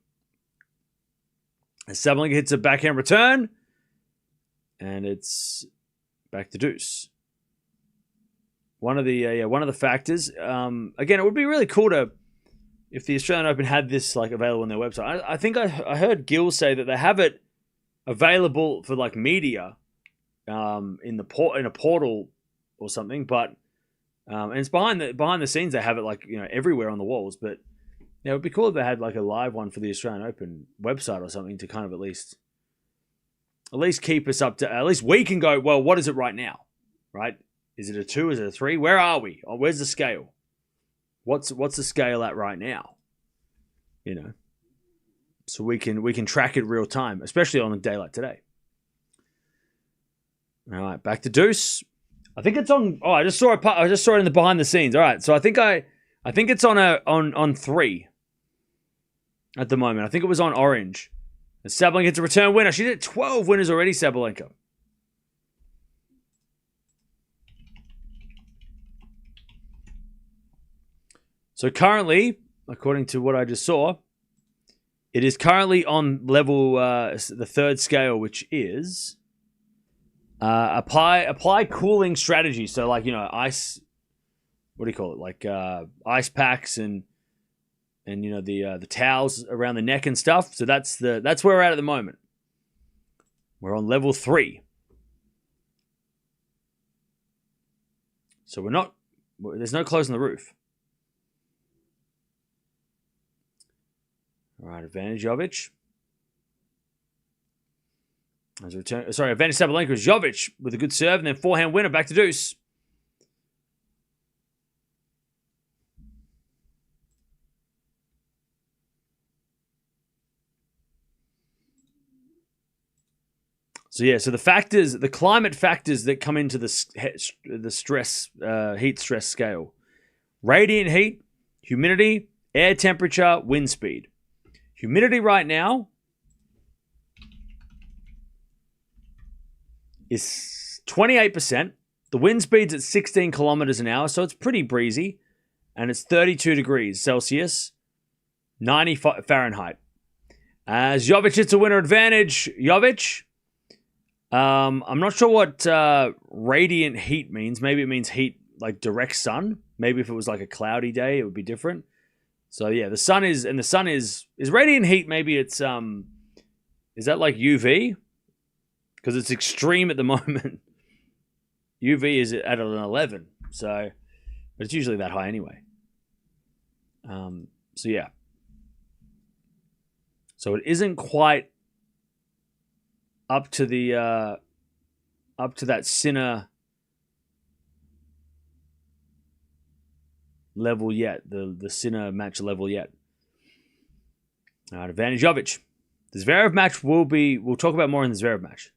As Sabalenka hits a backhand return, and it's back to deuce. One of the factors. Again, it would be really cool if the Australian Open had this like available on their website. I think I heard Gil say that they have it available for like media in a portal or something, but and it's behind the scenes. They have it like everywhere on the walls, but it would be cool if they had like a live one for the Australian Open website or something to kind of at least keep us up to. At least we can go, well, what is it right now, right? Is it a 2? Is it a 3? Where are we? Oh, where's the scale? What's the scale at right now? So we can track it real time, especially on a day like today. All right, back to deuce. I think it's on. Oh, I just saw it in the behind the scenes. All right, so I think it's on 3 at the moment. I think it was on orange. And Sabalenka gets a return winner. She's at 12 winners already. Sabalenka. So currently, according to what I just saw, it is currently on level the 3rd scale, which is apply cooling strategy. So like ice. What do you call it? Like ice packs and the towels around the neck and stuff. So that's where we're at the moment. We're on level 3. So there's no closing the roof. All right, advantage Jovic. Advantage Sabalenka is Jovic with a good serve and then forehand winner back to deuce. So the climate factors that come into the stress, heat stress scale: radiant heat, humidity, air temperature, wind speed. Humidity right now is 28%. The wind speed's at 16 kilometers an hour, so it's pretty breezy, and it's 32 degrees Celsius, 90 Fahrenheit. As Jovic hits a winner advantage, Jovic. I'm not sure what radiant heat means. Maybe it means heat like direct sun. Maybe if it was like a cloudy day, it would be different. So yeah, the sun is radiant heat. Maybe it's is that like UV? Because it's extreme at the moment. UV is at an 11, so but it's usually that high anyway. So yeah. So it isn't quite up to that Sinner level yet, the Sinner match level yet. All right, advantage Jovic. The Zverev match we'll talk about more in the Zverev match.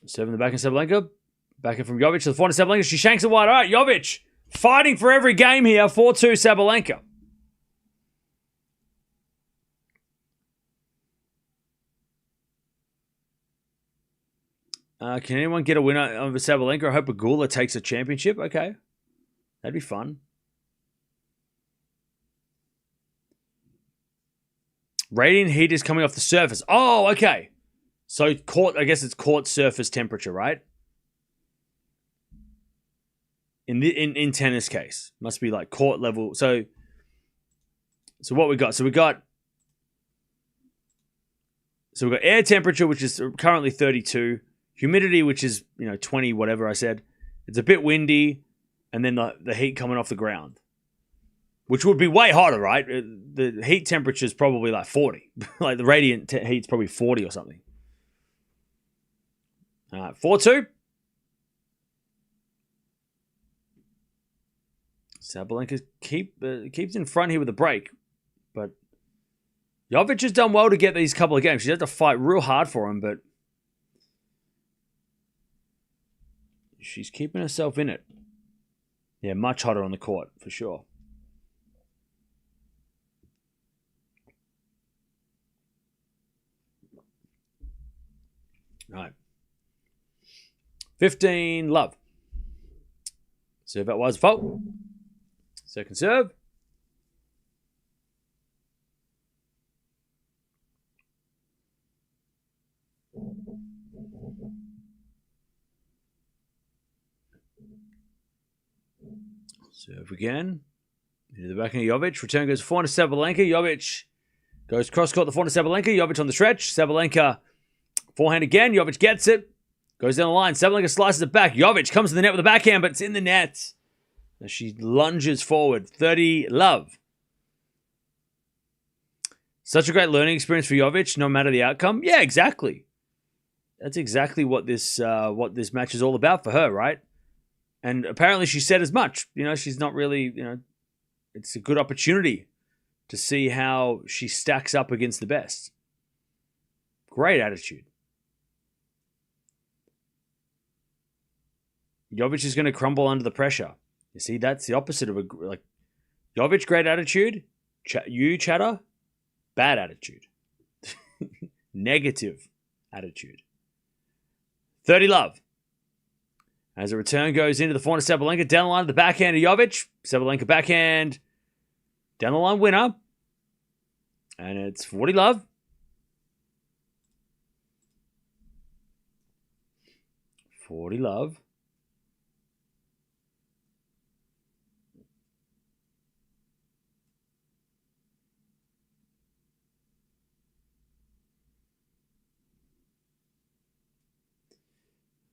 Serve in the backhand Sabalenka. Backhand from Jovic to the forehand Sabalenka. She shanks it wide. All right, Jovic fighting for every game here. 4-2 Sabalenka. Can anyone get a winner of a Sabalenka? I hope Agula takes a championship. Okay. That'd be fun. Radiant heat is coming off the surface. Oh, okay. So court, I guess it's court surface temperature, right? In tennis case. Must be like court level. So what we got? So we got air temperature, which is currently 32. Humidity, which is, 20, whatever I said. It's a bit windy. And then the heat coming off the ground. Which would be way hotter, right? The heat temperature is probably like 40. Like the radiant heat's probably 40 or something. All right, 4-2. Sabalenka keeps in front here with a break. But Jovic has done well to get these couple of games. She had to fight real hard for him, but she's keeping herself in it. Yeah, much hotter on the court, for sure. All right. 15, love. Serve out wise fault. Second serve. Serve again. Into the backhand of Jovic. Return goes forehand to Sabalenka. Jovic goes cross-court the forehand to Sabalenka. Jovic on the stretch. Sabalenka forehand again. Jovic gets it. Goes down the line. Sabalenka slices it back. Jovic comes to the net with a backhand, but it's in the net. As she lunges forward. 30, love. Such a great learning experience for Jovic, no matter the outcome. Yeah, exactly. That's exactly what this match is all about for her, right? And apparently she said as much. She's not really, it's a good opportunity to see how she stacks up against the best. Great attitude. Jovic is going to crumble under the pressure. You see, that's the opposite of Jovic, great attitude. You, Chatter, bad attitude. Negative attitude. 30, love. As a return goes into the forehand of Sabalenka, down the line to the backhand of Jovic. Sabalenka backhand, down the line winner. And it's 40, love.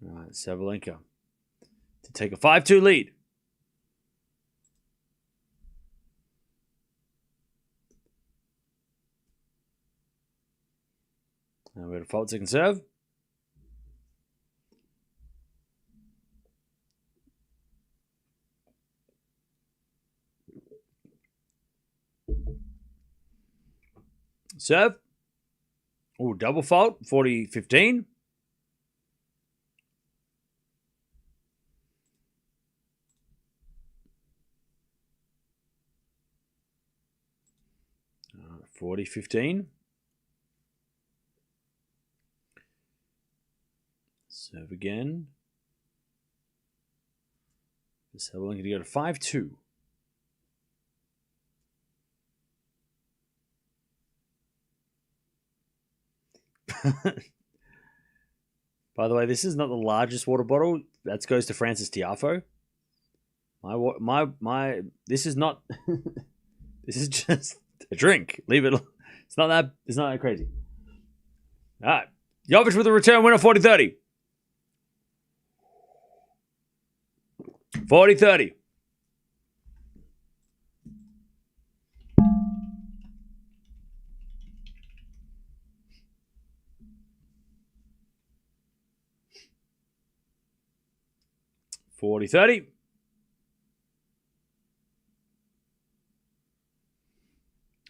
All right, Sabalenka to take a 5-2 lead. Now we're at a fault second serve. Serve. Oh, double fault. 40-15. Uh, 40-15. Serve again. Sabalenka to go to 5-2. By the way, this is not the largest water bottle. That goes to Francis Tiafo. This is not. This is just a drink. Leave it. It's not that crazy. All right. Jovic with a return winner, 40-30. 40-30.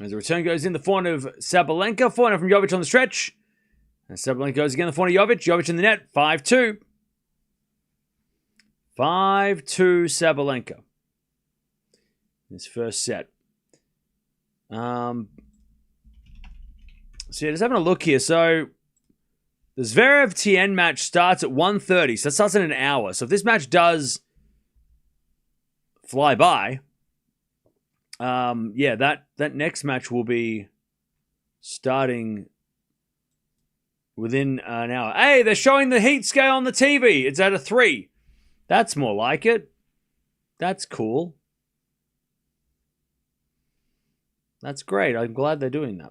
As the return goes in, the forehand of Sabalenka. Forehand from Jovic on the stretch. And Sabalenka goes again, the point of Jovic. Jovic in the net, 5-2. 5-2 Sabalenka. This first set. So yeah, just having a look here. So the Zverev Tien match starts at 1:30. So that starts in an hour. So if this match does fly by, yeah, that next match will be starting within an hour. Hey, they're showing the heat scale on the TV. It's at a 3. That's more like it. That's cool. That's great. I'm glad they're doing that.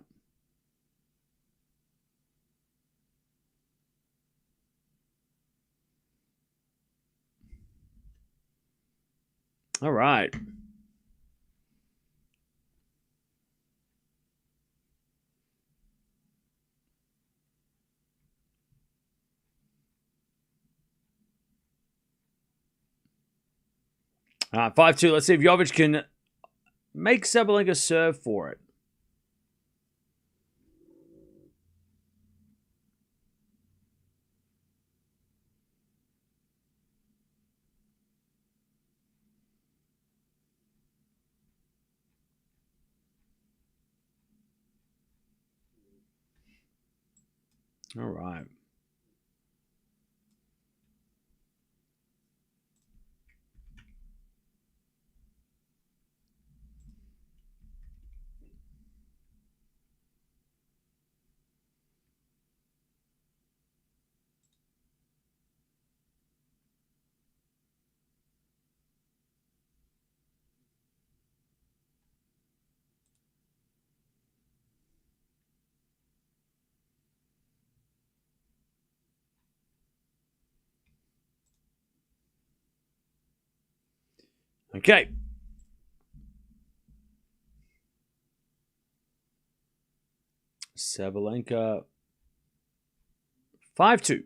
All right. All right, 5-2. Let's see if Jovic can make Sabalenka serve for it. All right. Okay. Sabalenka 5-2.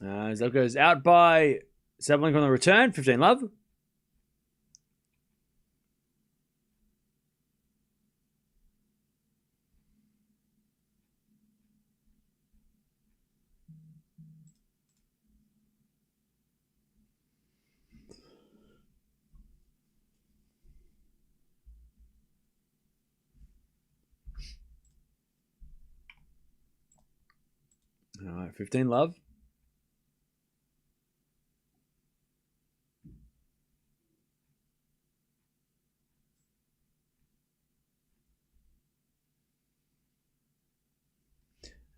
That goes out by Sabalenka on the return. 15 love. All right, 15 love.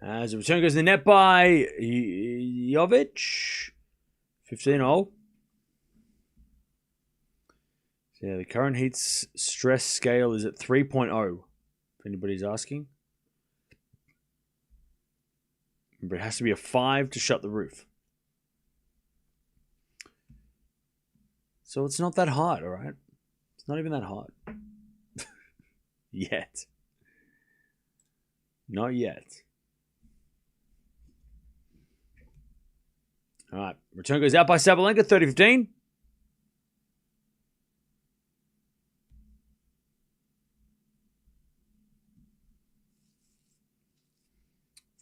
As the return goes in the net by Jovic. 15-0. So yeah, the current heat stress scale is at 3.0. If anybody's asking. Remember, it has to be a 5 to shut the roof. So it's not that hard, all right? It's not even that hard. Yet. Not yet. All right. Return goes out by Sabalenka, 30-15.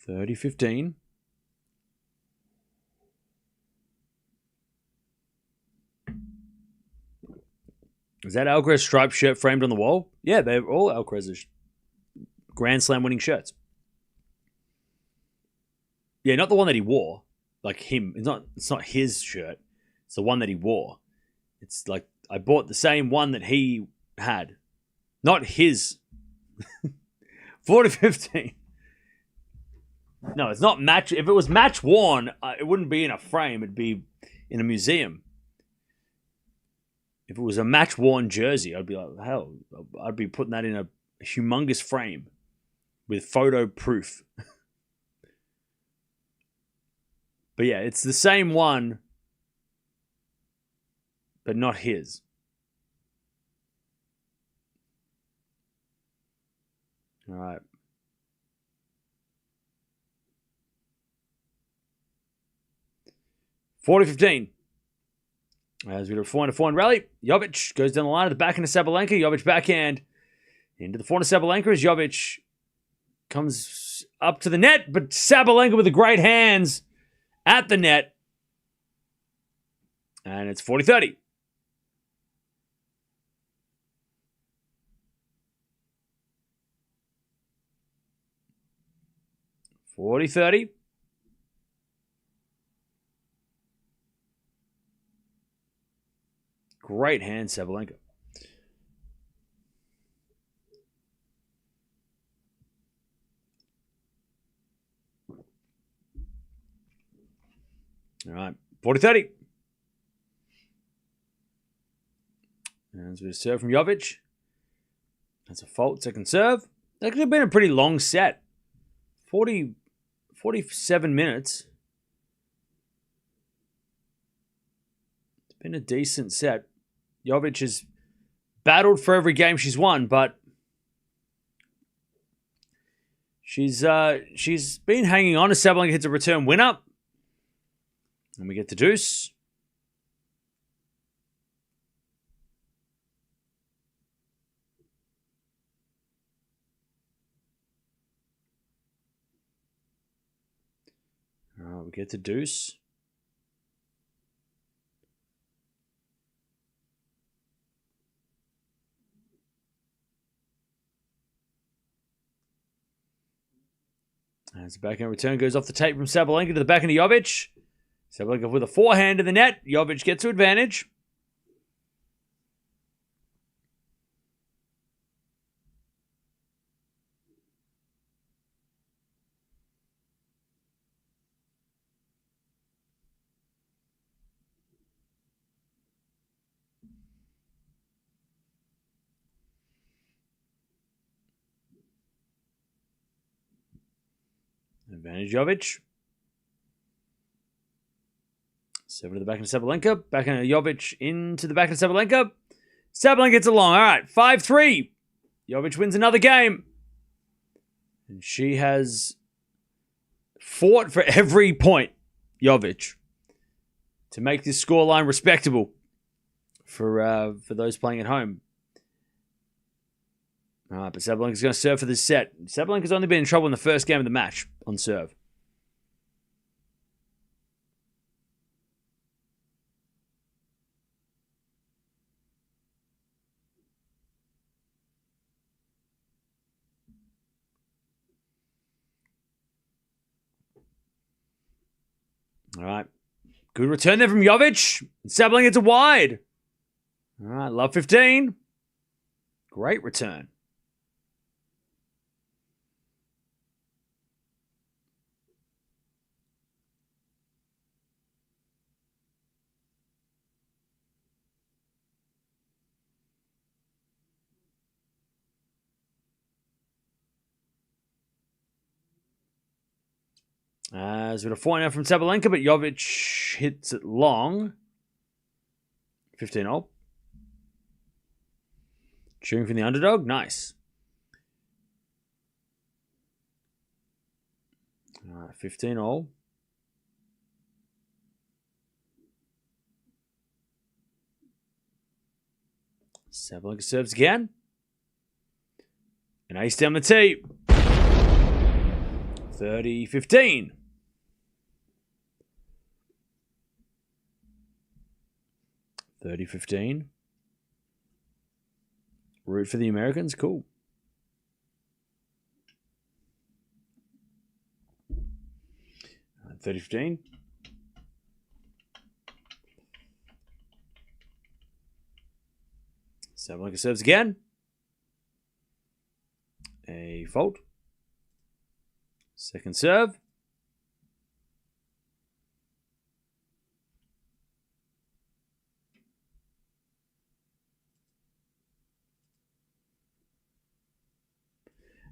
$30-15. Is that Alcaraz striped shirt framed on the wall? Yeah, they're all Alcaraz's Grand Slam winning shirts. Yeah, not the one that he wore. Like him. It's not his shirt. It's the one that he wore. It's like I bought the same one that he had. Not his. 40-15. No, it's not match. If it was match worn, it wouldn't be in a frame. It'd be in a museum. If it was a match worn jersey, I'd be like, hell, I'd be putting that in a humongous frame with photo proof. But yeah, it's the same one, but not his. All right. $40-15. As we do a 4-4 rally, Jovic goes down the line of the backhand of Sabalenka. Jovic backhand into the forehand of Sabalenka as Jovic comes up to the net, but Sabalenka with the great hands at the net. And it's 40-30. Great hand, Sabalenka. All right, 40-30. As we serve from Jovic. That's a fault, second serve. That could have been a pretty long set. 47 minutes. It's been a decent set. Jovic has battled for every game she's won, but she's been hanging on as Sabalenka hits a return winner. And we get the deuce. All right, we get the deuce. As the backhand return goes off the tape from Sabalenka to the backhand of Jovic. Sabalenka with a forehand in the net. Jovic gets to advantage. Advantage Jovic. Serve to the backhand of Sabalenka. Backhand of Jovic into the backhand of Sabalenka. Sabalenka gets along. All right, 5-3. Jovic wins another game. And she has fought for every point, Jovic, to make this scoreline respectable for those playing at home. All right, but Sabalenka's going to serve for this set. Sabalenka's only been in trouble in the first game of the match on serve. All right. Good return there from Jovic. Sabalenka gets a wide. All right, love 15. Great return. As with a 4-0 from Sabalenka, but Jovic hits it long. 15-0. Cheering from the underdog. Nice. All right, 15-0. Sabalenka serves again. An ace down the tee. 30-15. 30-15. Root for the Americans. Cool. 30-15. Sabalenka serves again. A fault. Second serve.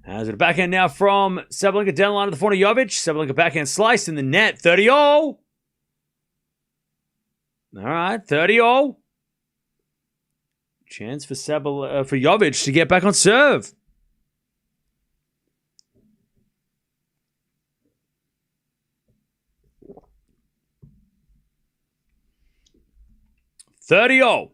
As a backhand now from Sabalenka down the line of the forehand of Jovic. Sabalenka backhand slice in the net. 30-0. All right, 30-0. Chance for Jovic to get back on serve. 30-0.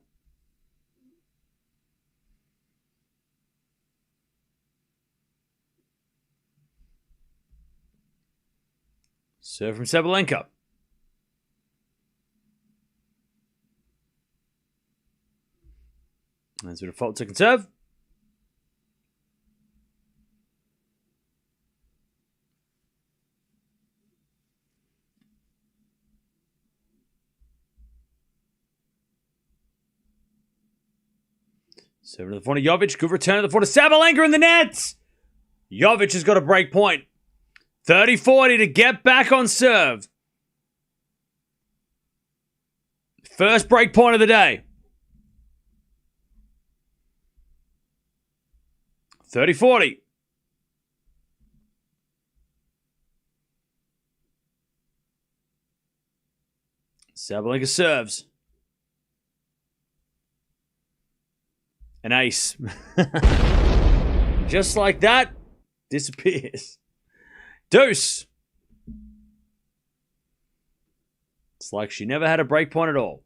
Serve from Sabalenka. That's a default second serve. Serve to the front of Jovic. Good return to the front of Sabalenka in the net. Jovic has got a break point. 30-40 to get back on serve. First break point of the day. 30-40. Sabalenka serves. An ace. Just like that, disappears. Deuce. It's like she never had a break point at all.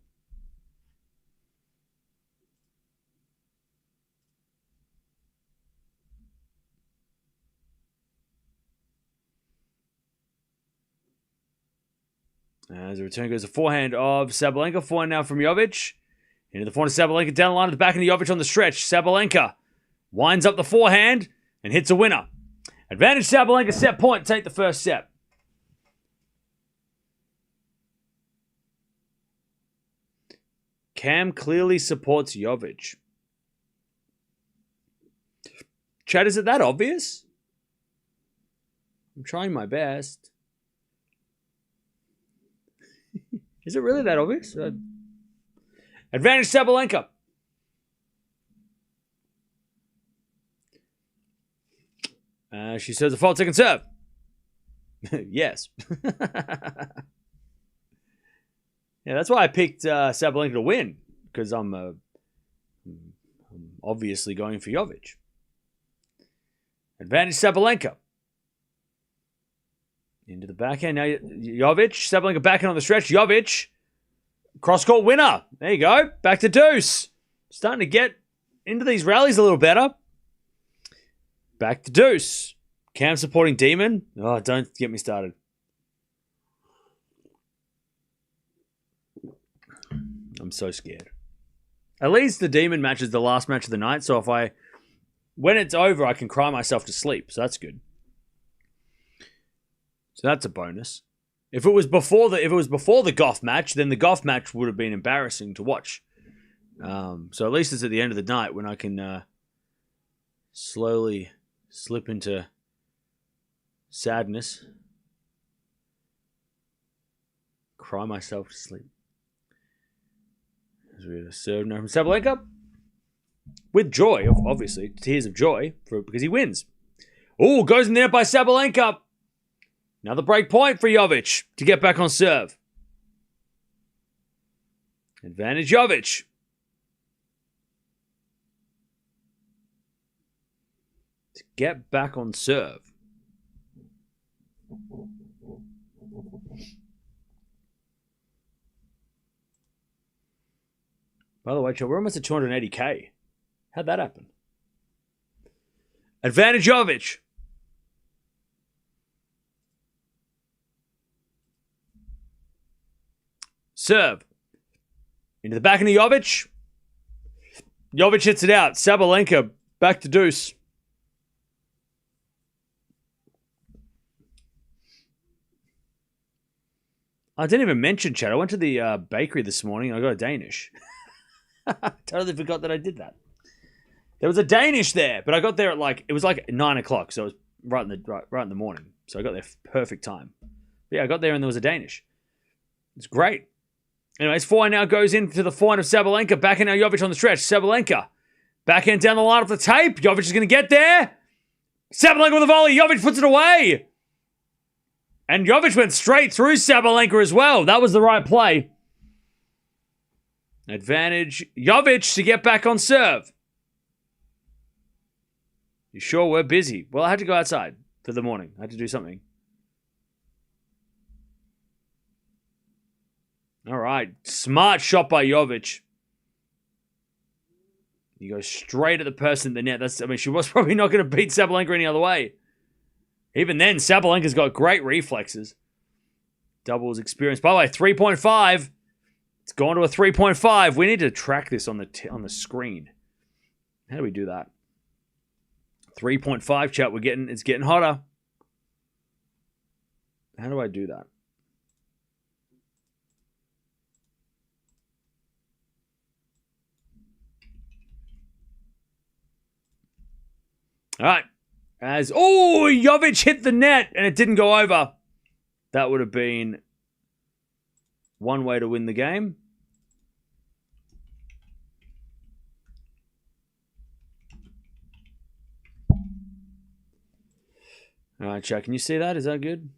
As the return goes, the forehand of Sabalenka. Forehand now from Jovic. Into the forehand of Sabalenka. Down the line to the back of Jovic on the stretch. Sabalenka winds up the forehand and hits a winner. Advantage Sabalenka, set point. Take the first set. Cam clearly supports Jovic. Chad, is it that obvious? I'm trying my best. Is it really that obvious? Advantage Sabalenka. She says a fault second serve. Yes. Yeah, that's why I picked Sabalenka to win. Because I'm obviously going for Jovic. Advantage Sabalenka. Into the backhand. Now Jovic. Sabalenka backhand on the stretch. Jovic. Cross-court winner. There you go. Back to deuce. Starting to get into these rallies a little better. Back to deuce. Cam supporting Demon. Oh, don't get me started. I'm so scared. At least the Demon match is the last match of the night, so when it's over, I can cry myself to sleep. So that's good. So that's a bonus. If it was before the Gauff match, then the Gauff match would have been embarrassing to watch. So at least it's at the end of the night when I can slowly slip into sadness, cry myself to sleep. As we serve now from Sabalenka with joy, obviously tears of joy because he wins. Oh, goes in the net by Sabalenka. Another break point for Jovic to get back on serve. Advantage Jovic. To get back on serve. By the way, we're almost at 280k. How'd that happen? Advantage Jovic. Serve. Into the back of Jovic. Jovic hits it out. Sabalenka back to deuce. I didn't even mention, Chad. I went to the bakery this morning. I got a Danish. Totally forgot that I did that. There was a Danish there, but I got there at it was like 9 o'clock, so it was right in the morning. So I got there perfect time. But yeah, I got there and there was a Danish. It's great. Anyways, forehand now goes into the forehand of Sabalenka. Backhand now Jovic on the stretch. Sabalenka. Backhand down the line off the tape. Jovic is going to get there. Sabalenka with a volley. Jovic puts it away. And Jovic went straight through Sabalenka as well. That was the right play. Advantage Jovic to get back on serve. You sure we're busy? Well, I had to go outside for the morning. I had to do something. All right. Smart shot by Jovic. You go straight at the person at the net. She was probably not going to beat Sabalenka any other way. Even then, Sabalenka's got great reflexes. Doubles experience. By the way, 3.5. It's gone to a 3.5. We need to track this on the screen. How do we do that? 3.5, chat. It's getting hotter. How do I do that? All right. Jovic hit the net and it didn't go over. That would have been one way to win the game. All right, chat. Can you see that? Is that good?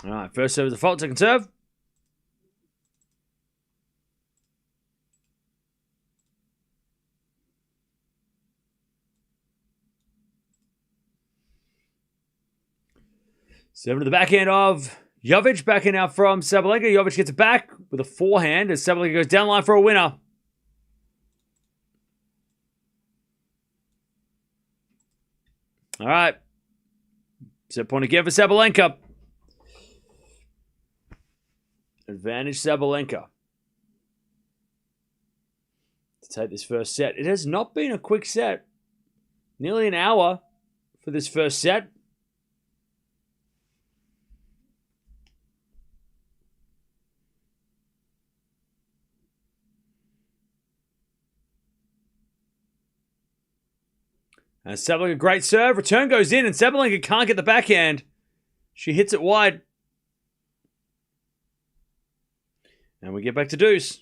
All right, first serve is a fault, second serve. Seven to the backhand of Jovic, backhand out from Sabalenka. Jovic gets it back with a forehand as Sabalenka goes down line for a winner. All right. Set point again for Sabalenka. Advantage Sabalenka to take this first set. It has not been a quick set. Nearly an hour for this first set. And Sabalenka, great serve. Return goes in and Sabalenka can't get the backhand. She hits it wide. And we get back to deuce.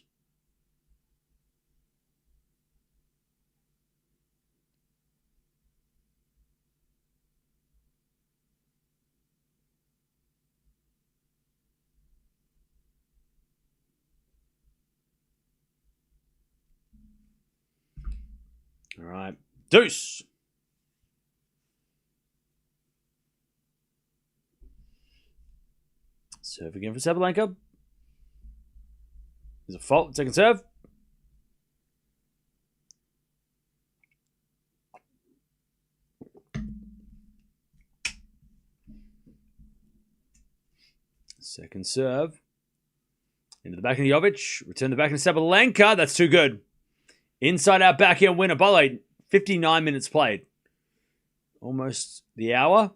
All right. Deuce. Serve again for Sabalenka. There's a fault. Second serve. Second serve. Into the back of Jovic. Return the back of Sabalenka. That's too good. Inside out backhand winner. By the way, 59 minutes played. Almost the hour.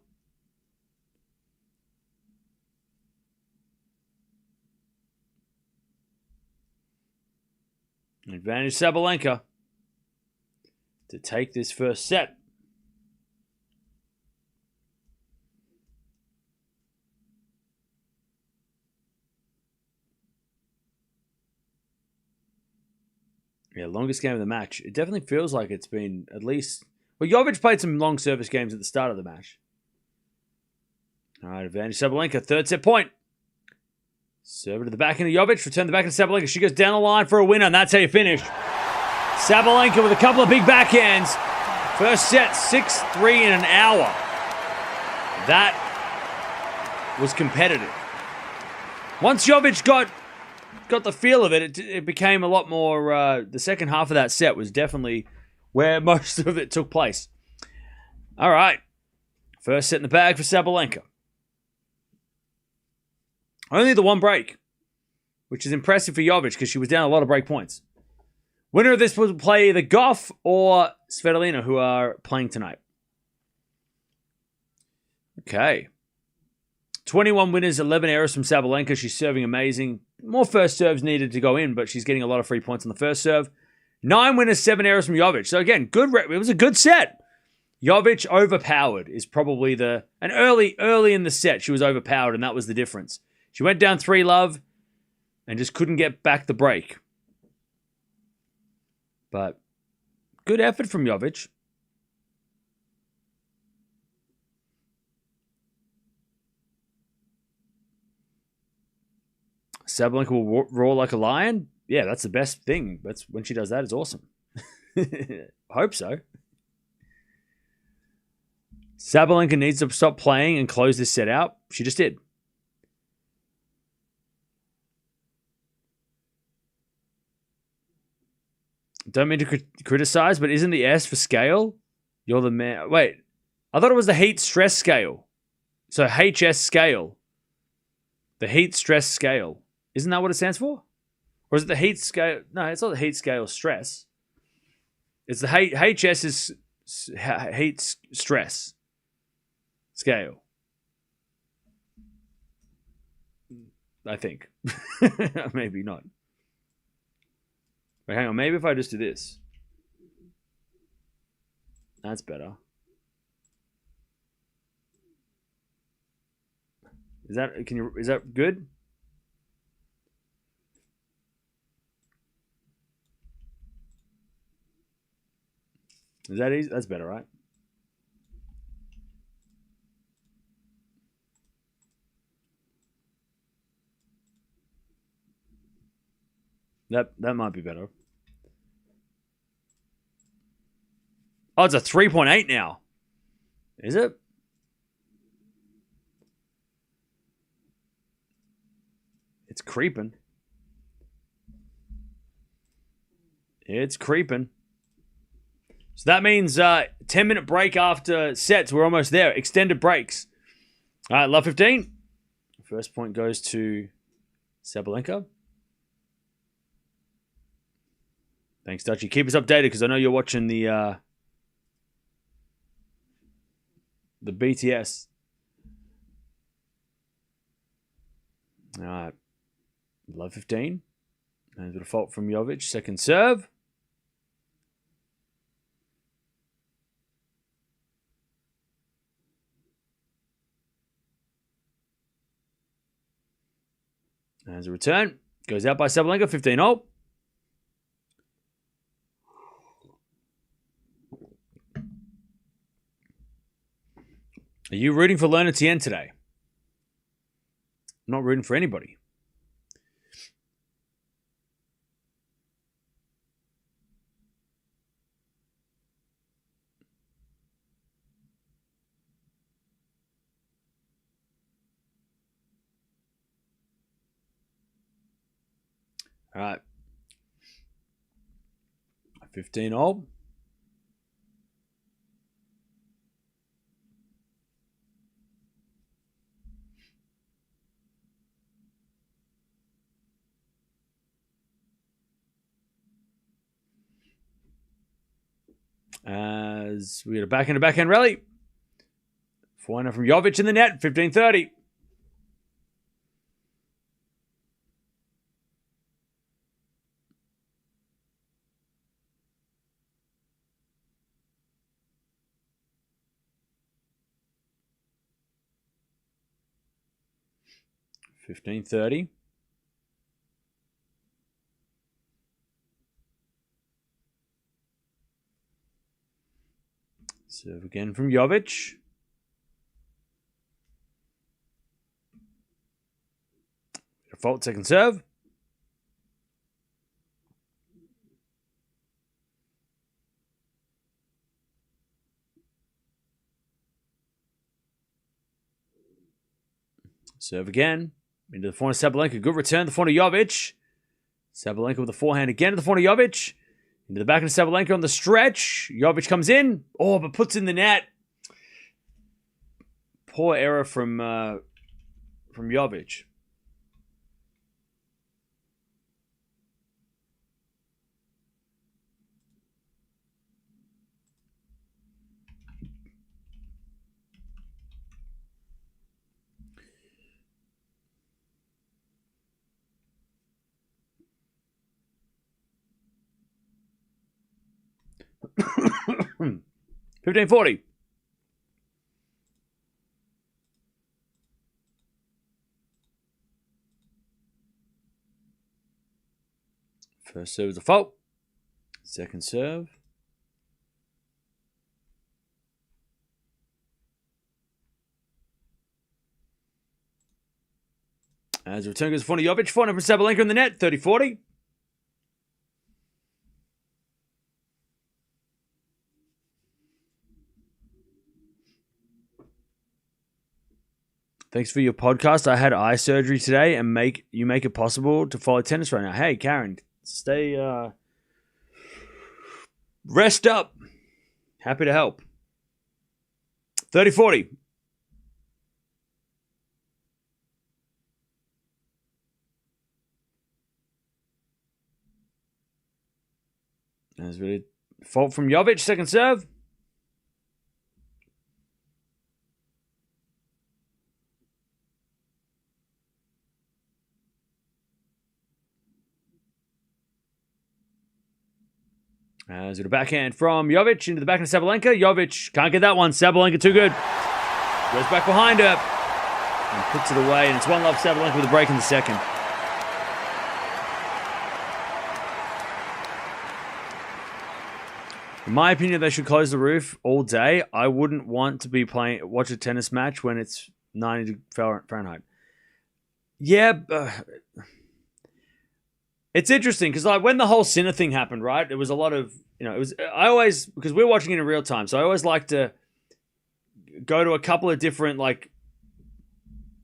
Advantage Sabalenka to take this first set. Yeah, longest game of the match. It definitely feels like it's been at least... Well, Jovic played some long service games at the start of the match. All right, advantage Sabalenka. Third set point. Serve to the backhand of Jovic. Return the backhand of Sabalenka. She goes down the line for a winner, and that's how you finish. Sabalenka with a couple of big backhands. First set, 6-3 in an hour. That was competitive. Once Jovic got the feel of it, it became a lot more... the second half of that set was definitely where most of it took place. All right. First set in the bag for Sabalenka. Only the one break, which is impressive for Jovic because she was down a lot of break points. Winner of this will play either Gauff or Svitolina, who are playing tonight. Okay. 21 winners, 11 errors from Sabalenka. She's serving amazing. More first serves needed to go in, but she's getting a lot of free points on the first serve. 9 winners, 7 errors from Jovic. So again, it was a good set. Jovic overpowered is probably and early in the set, she was overpowered, and that was the difference. She went down 3-love and just couldn't get back the break. But good effort from Jovic. Sabalenka will roar like a lion. Yeah, that's the best thing. That's when she does that. It's awesome. I hope so. Sabalenka needs to stop playing and close this set out. She just did. Don't mean to criticize, but isn't the S for scale? You're the man. Wait, I thought it was the heat stress scale. So HS scale. The heat stress scale. Isn't that what it stands for? Or is it the heat scale? No, it's not the heat scale stress. It's the HS is heat stress scale. I think. Maybe not. Wait, hang on. Maybe if I just do this. That's better. Is that good? Is that easy? That's better, right? That might be better. Oh, it's a 3.8 now. Is it? It's creeping. It's creeping. So that means 10-minute break after sets. We're almost there. Extended breaks. All right, love 15. First point goes to Sabalenka. Thanks, Dutchy. Keep us updated because I know you're watching the BTS. All right. Love 15. And a fault from Jovic. Second serve. As a return. Goes out by Sabalenka. 15-0. Are you rooting for Lerner Tien today? I'm not rooting for anybody. All right. 15-0. As we get a backhand rally. Forehand from Jovic in the net. 15-30. $15.30. Serve again from Jovic. A fault, second serve. Serve again. Into the forehand of Sabalenka. Good return to the forehand of Jovic. Sabalenka with the forehand again to the forehand of Jovic. Into the back of Sabalenka on the stretch. Jovic comes in. Oh, but puts in the net. Poor error from Jovic. $15.40. First serve is a fault. Second serve. As the return goes for Jovic. Forehand from Sabalenka in the net. 30-40. Thanks for your podcast. I had eye surgery today and make it possible to follow tennis right now. Hey, Karen, stay rest up. Happy to help. 30-40. That's really fault from Jovic, second serve. As a backhand from Yovic into the backhand of Sabalenka. Jovic can't get that one. Sabalenka too good. Goes back behind her and puts it away. And it's 1-love Sabalenka with a break in the second. In my opinion, they should close the roof all day. I wouldn't want to watch a tennis match when it's 90 Fahrenheit. Yeah, it's interesting because like when the whole Sinner thing happened, right? There was a lot of, because we're watching it in real time, so I always like to go to a couple of different like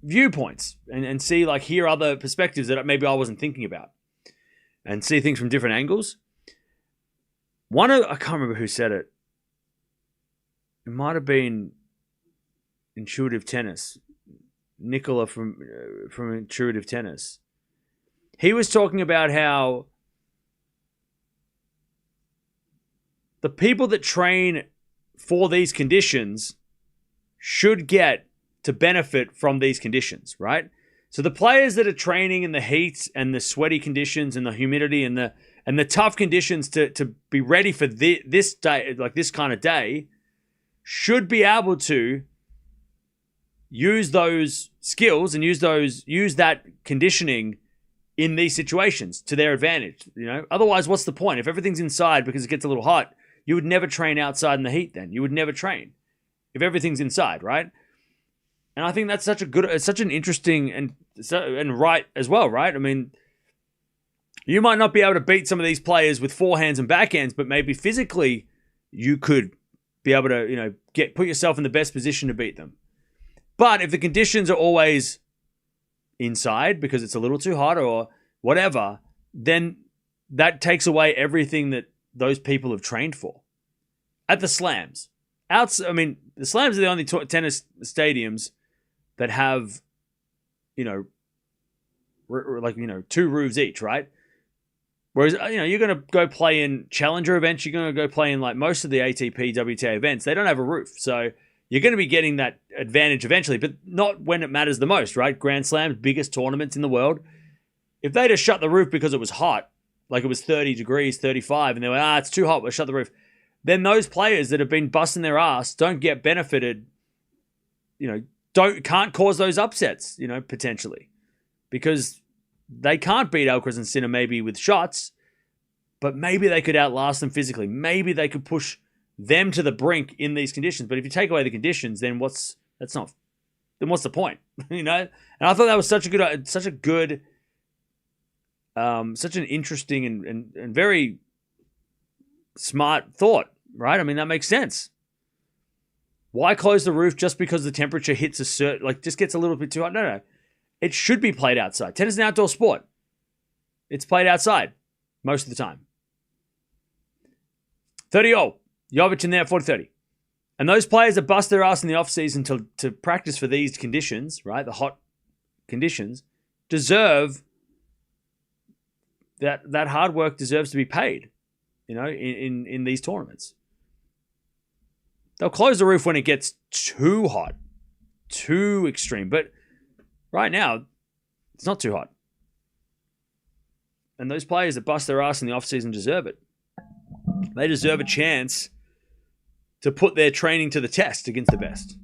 viewpoints and see like hear other perspectives that maybe I wasn't thinking about and see things from different angles. I can't remember who said it. It might have been Intuitive Tennis. Nicola from Intuitive Tennis. He was talking about how the people that train for these conditions should get to benefit from these conditions, right? So the players that are training in the heat and the sweaty conditions and the humidity and the tough conditions to be ready for this day, like this kind of day, should be able to use those skills and use that conditioning in these situations to their advantage. Otherwise, what's the point? If everything's inside because it gets a little hot, you would never train outside in the heat. Then you would never train if everything's inside, right? And I think that's such an interesting and right as well, right? I mean, you might not be able to beat some of these players with forehands and backhands, but maybe physically you could be able to, put yourself in the best position to beat them. But if the conditions are always inside because it's a little too hot or whatever, then that takes away everything that those people have trained for. At the slams. The slams are the only tennis stadiums that have, 2 roofs each, right? Whereas, you're going to go play in challenger events, you're going to go play in like most of the ATP, WTA events, they don't have a roof. So you're going to be getting that advantage eventually, but not when it matters the most, right? Grand Slams, biggest tournaments in the world. If they just shut the roof because it was hot, like it was 30 degrees, 35, and they went, it's too hot, we'll shut the roof. Then those players that have been busting their ass don't get benefited, can't cause those upsets, potentially. Because they can't beat Alcaraz and Sinner maybe with shots, but maybe they could outlast them physically. Maybe they could push them to the brink in these conditions. But if you take away the conditions, then what's the point? And I thought that was such an interesting and very smart thought, right? I mean, that makes sense. Why close the roof just because the temperature hits just gets a little bit too hot? No. It should be played outside. Tennis is an outdoor sport. It's played outside most of the time. 30-0. Jovic in there at 40-30. And those players that bust their ass in the off-season to practice for these conditions, right, the hot conditions, deserve that hard work deserves to be paid, in these tournaments. They'll close the roof when it gets too hot, too extreme. But right now, it's not too hot. And those players that bust their ass in the off-season deserve it. They deserve a chance to put their training to the test against the best.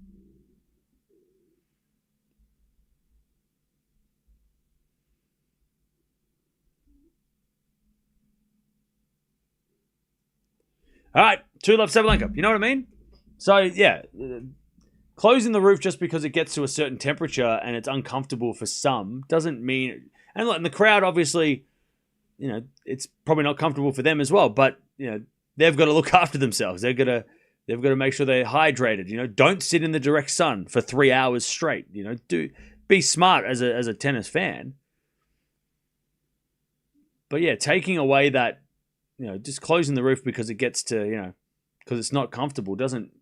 All right, 2-love Sabalenka. You know what I mean? So, yeah, closing the roof just because it gets to a certain temperature and it's uncomfortable for some doesn't mean... And look, and the crowd, obviously, it's probably not comfortable for them as well, but, they've got to look after themselves. They've got to They've got to make sure they're hydrated. You know, don't sit in the direct sun for 3 hours straight. You know, be smart as a tennis fan. But yeah, taking away that, you know, just closing the roof because it gets to, you know, because it's not comfortable doesn't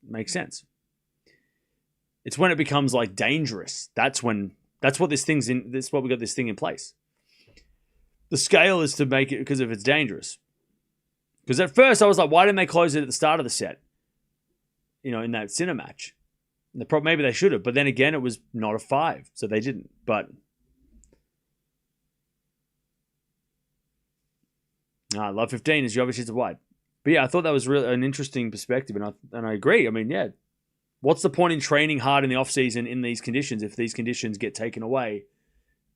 make sense. It's when it becomes like dangerous. That's what this thing's in. That's what we got this thing in place. The scale is to make it because if it's dangerous. Because at first I was like, why didn't they close it at the start of the set? You know, in that Sinner match. Maybe they should have, but then again, it was not a 5, so they didn't. But love 15 is Jovic hits it wide. But yeah, I thought that was really an interesting perspective, and I agree. I mean, yeah, what's the point in training hard in the off season in these conditions if these conditions get taken away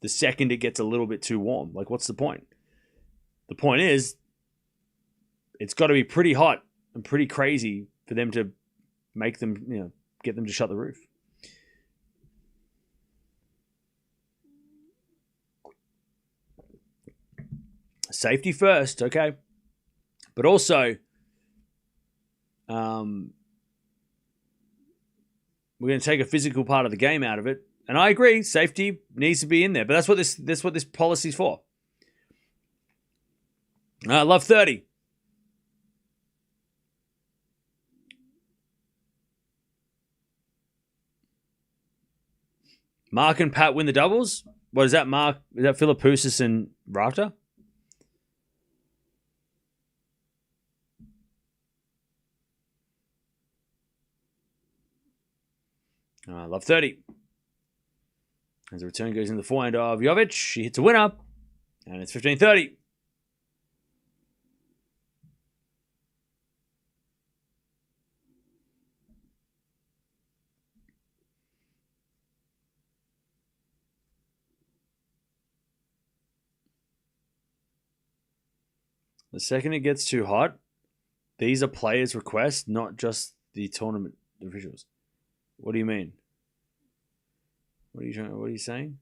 the second it gets a little bit too warm? Like, what's the point? The point is, it's got to be pretty hot and pretty crazy for them to make them, you know, get them to shut the roof. Safety first, okay. But also, we're going to take a physical part of the game out of it. And I agree, safety needs to be in there. But that's what this policy's for. Love 30. Mark and Pat win the doubles. What is that, Mark? Is that Philippoussis and Rafter? Love 30. As the return goes in the forehand of Jovic, she hits a winner, and it's 15-30. The second it gets too hot, these are players' requests, not just the tournament officials. What do you mean? What are you saying?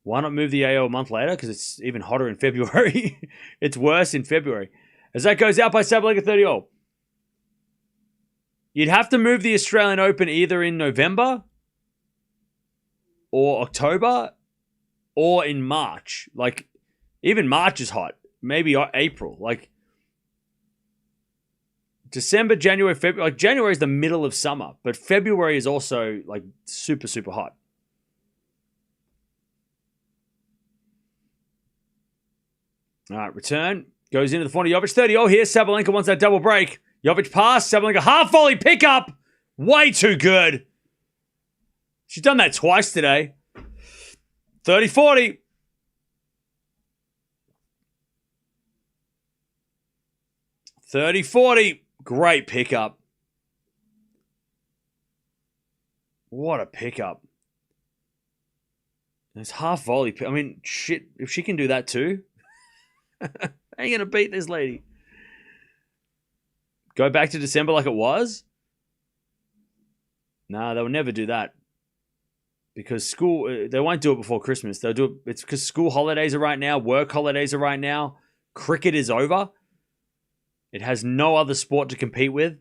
Why not move the AO a month later? Because it's even hotter in February. It's worse in February. As that goes out by Sabalenka 30-all. You'd have to move the Australian Open either in November or October or in March. Like, even March is hot. Maybe April. Like, December, January, February. Like, January is the middle of summer, but February is also, like, super, super hot. All right, return. Goes into the front of Jovic. 30-all here. Sabalenka wants that double break. Jovic pass. Sabalenka half volley pickup. Way too good. She's done that twice today. 30-40. 30-40. Great pickup. What a pickup. It's half volley. I mean, shit, if she can do that too, I ain't going to beat this lady. Go back to December like it was? No, they will never do that. Because school, they won't do it before Christmas. They'll do it, it's because school holidays are right now, work holidays are right now, cricket is over. It has no other sport to compete with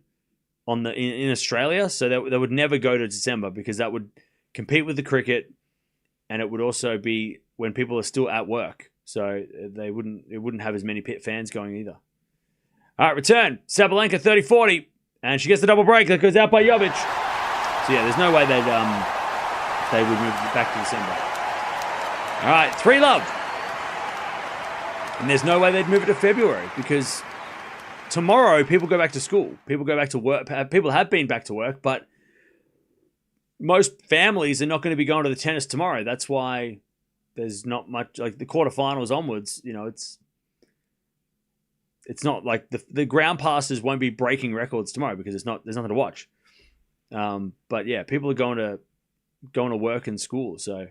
in Australia, so they would never go to December because that would compete with the cricket, and it would also be when people are still at work, so it wouldn't have as many fans going either. All right, return. Sabalenka 30-40, and she gets the double break that goes out by Jovic. So yeah, there's no way they would move it back to December. All right, 3-love, and there's no way they'd move it to February because tomorrow, people go back to school. People go back to work. People have been back to work, but most families are not going to be going to the tennis tomorrow. That's why there's not much, like the quarterfinals onwards, you know, it's not like the ground passes won't be breaking records tomorrow because there's nothing to watch. But yeah, people are going to work and school. So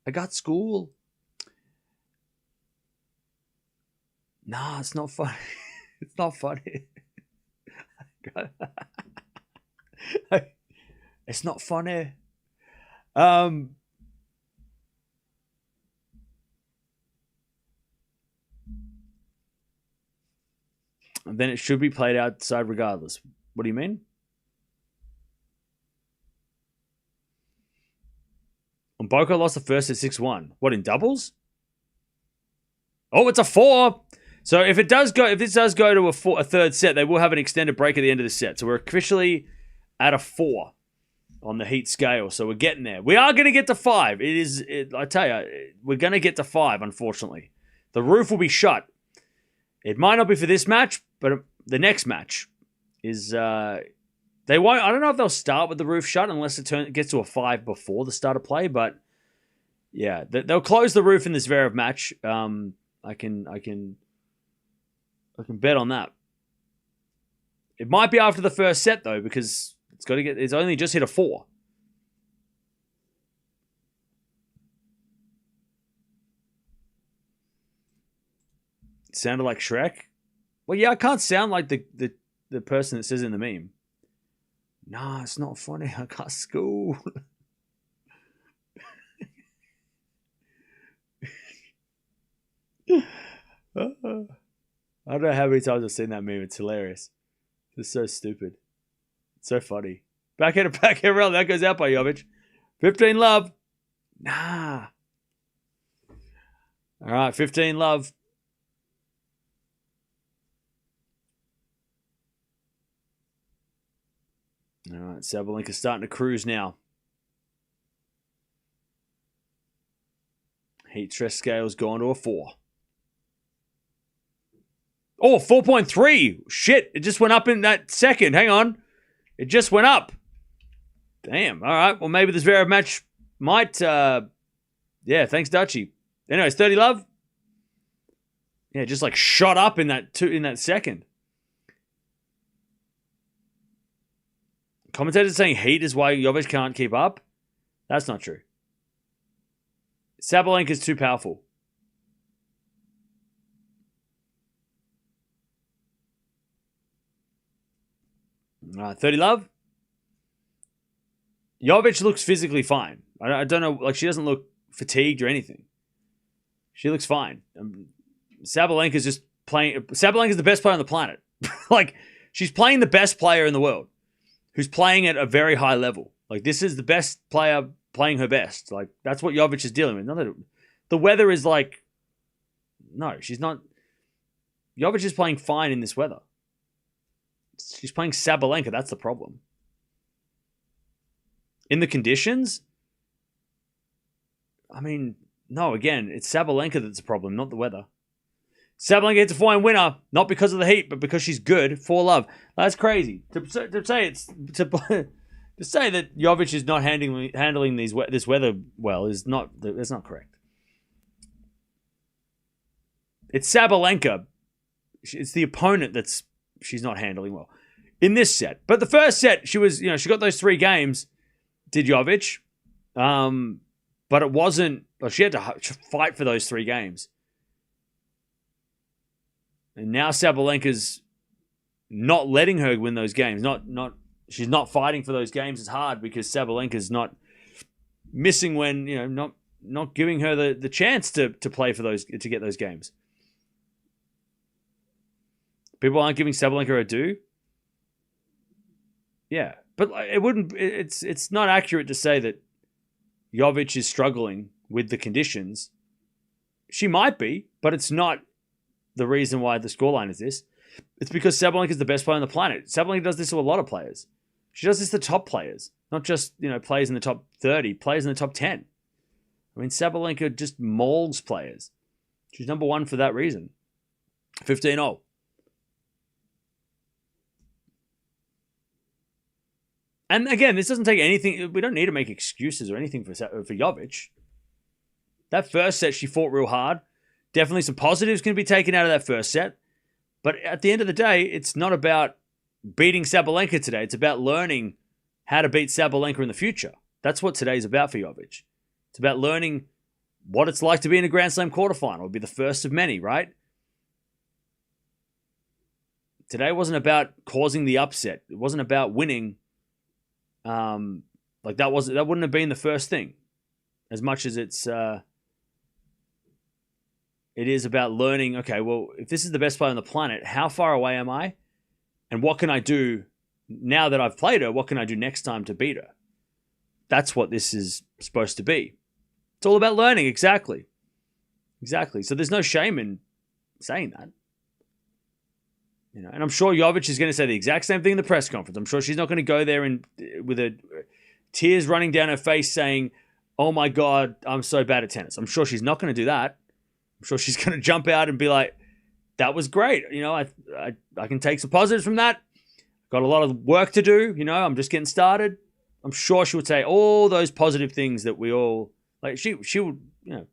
I got school. Nah, it's not funny. It's not funny. It's not funny. then it should be played outside regardless. What do you mean? Mboko lost the first at 6-1. What, in doubles? Oh, it's a 4. So if this does go to a third set, they will have an extended break at the end of the set. So we're officially at a 4 on the heat scale. So we're getting there. We are going to get to 5. I tell you, we're going to get to 5, unfortunately. The roof will be shut. It might not be for this match, but the next match is... they won't... I don't know if they'll start with the roof shut unless it gets to a 5 before the start of play, but yeah, they'll close the roof in this Zverev match. I can bet on that. It might be after the first set though, because it's only just hit a 4. It sounded like Shrek. Well, yeah, I can't sound like the person that says it in the meme. Nah, it's not funny. I got school. I don't know how many times I've seen that meme. It's hilarious. It's so stupid. It's so funny. Backhand round. That goes out by Jovic. 15 love. Nah. All right, 15 love. All right, Sabalenka's starting to cruise now. Heat stress scale's gone to a 4. Oh, 4.3. Shit, it just went up in that second. Hang on. It just went up. Damn. All right, well, maybe this Zverev match might... yeah, thanks, Dutchy. Anyways, 30 love. Yeah, just like shot up in that second. Commentators saying heat is why Jovic can't keep up. That's not true. Sabalenka's too powerful. All right, 30 love. Jovic looks physically fine. I don't know, like she doesn't look fatigued or anything. She looks fine. Sabalenka's just playing. Sabalenka's the best player on the planet. Like, she's playing the best player in the world, who's playing at a very high level. Like, this is the best player playing her best. Like, that's what Jovic is dealing with. Not that the weather is like, no, she's not. Jovic is playing fine in this weather. She's playing Sabalenka. That's the problem. In the conditions, I mean, no, again, it's Sabalenka that's the problem, not the weather. Sabalenka gets a fine winner, not because of the heat, but because she's good. 4 love. That's crazy. To say that Jovic is not handling this weather well is not. That's not correct. It's Sabalenka. It's the opponent that's she's not handling well in this set. But the first set, she got those 3 games. Did Jovic, but it wasn't. Well, she had to fight for those 3 games. And now Sabalenka's not letting her win those games. She's not fighting for those games as hard because Sabalenka's not missing when, not giving her the chance to play for those, to get those games. People aren't giving Sabalenka a due. Yeah, but it's not accurate to say that Jovic is struggling with the conditions. She might be, but it's not the reason why the scoreline is this. It's because Sabalenka is the best player on the planet. Sabalenka does this to a lot of players. She does this to top players, not just, players in the top 30, players in the top 10. I mean, Sabalenka just mauls players. She's number 1 for that reason. 15-0. And again, this doesn't take anything. We don't need to make excuses or anything for Jovic. That first set, she fought real hard. Definitely some positives can be taken out of that first set. But at the end of the day, it's not about beating Sabalenka today. It's about learning how to beat Sabalenka in the future. That's what today's about for Jovic. It's about learning what it's like to be in a Grand Slam quarterfinal. It'll be the first of many, right? Today wasn't about causing the upset. It wasn't about winning. That wouldn't have been the first thing, as much as it's it is about learning, okay, well, if this is the best player on the planet, how far away am I? And what can I do now that I've played her? What can I do next time to beat her? That's what this is supposed to be. It's all about learning, exactly. Exactly. So there's no shame in saying that. You know, and I'm sure Jovic is going to say the exact same thing in the press conference. I'm sure she's not going to go there and with tears running down her face saying, "Oh my God, I'm so bad at tennis." I'm sure she's not going to do that. I'm sure she's going to jump out and be like, "That was great. You know, I can take some positives from that. Got a lot of work to do. You know, I'm just getting started." I'm sure she would say all those positive things that we all like. She would, you know,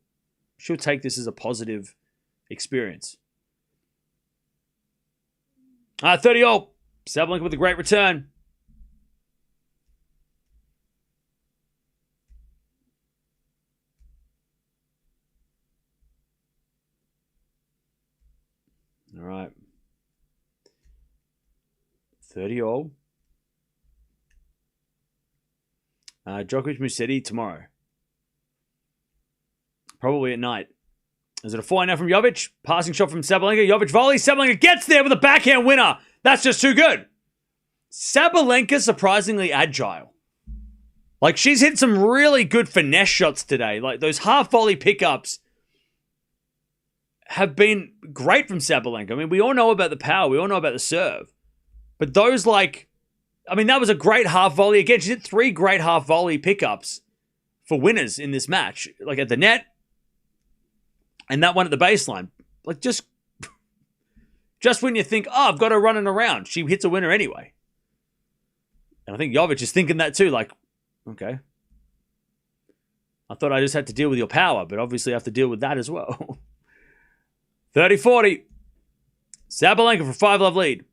she would take this as a positive experience. 30-all. Sabalenka with a great return. All right. 30-all. Djokovic Musetti tomorrow. Probably at night. Is it a 4-0 from Jovic? Passing shot from Sabalenka. Jovic volley. Sabalenka gets there with a backhand winner. That's just too good. Sabalenka surprisingly agile. Like, she's hit some really good finesse shots today. Like, those half volley pickups have been great from Sabalenka. I mean, we all know about the power. We all know about the serve. But those, like, I mean, that was a great half volley. Again, she did 3 great half volley pickups for winners in this match. Like, at the net. And that one at the baseline. Like, just when you think, oh, I've got her running around, she hits a winner anyway. And I think Jovic is thinking that too. Like, okay. I thought I just had to deal with your power, but obviously I have to deal with that as well. 30-40. Sabalenka for 5-love lead.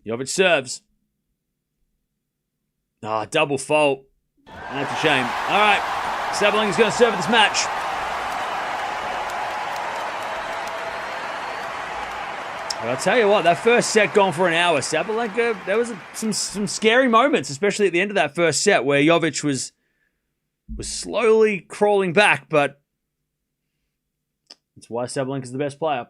Jovic serves. Double fault. That's a shame. All right. Sabalenka's going to serve this match. But I'll tell you what, that first set gone for an hour. Sabalenka, there was some scary moments, especially at the end of that first set where Jovic was slowly crawling back, but that's why Sabalenka's the best player.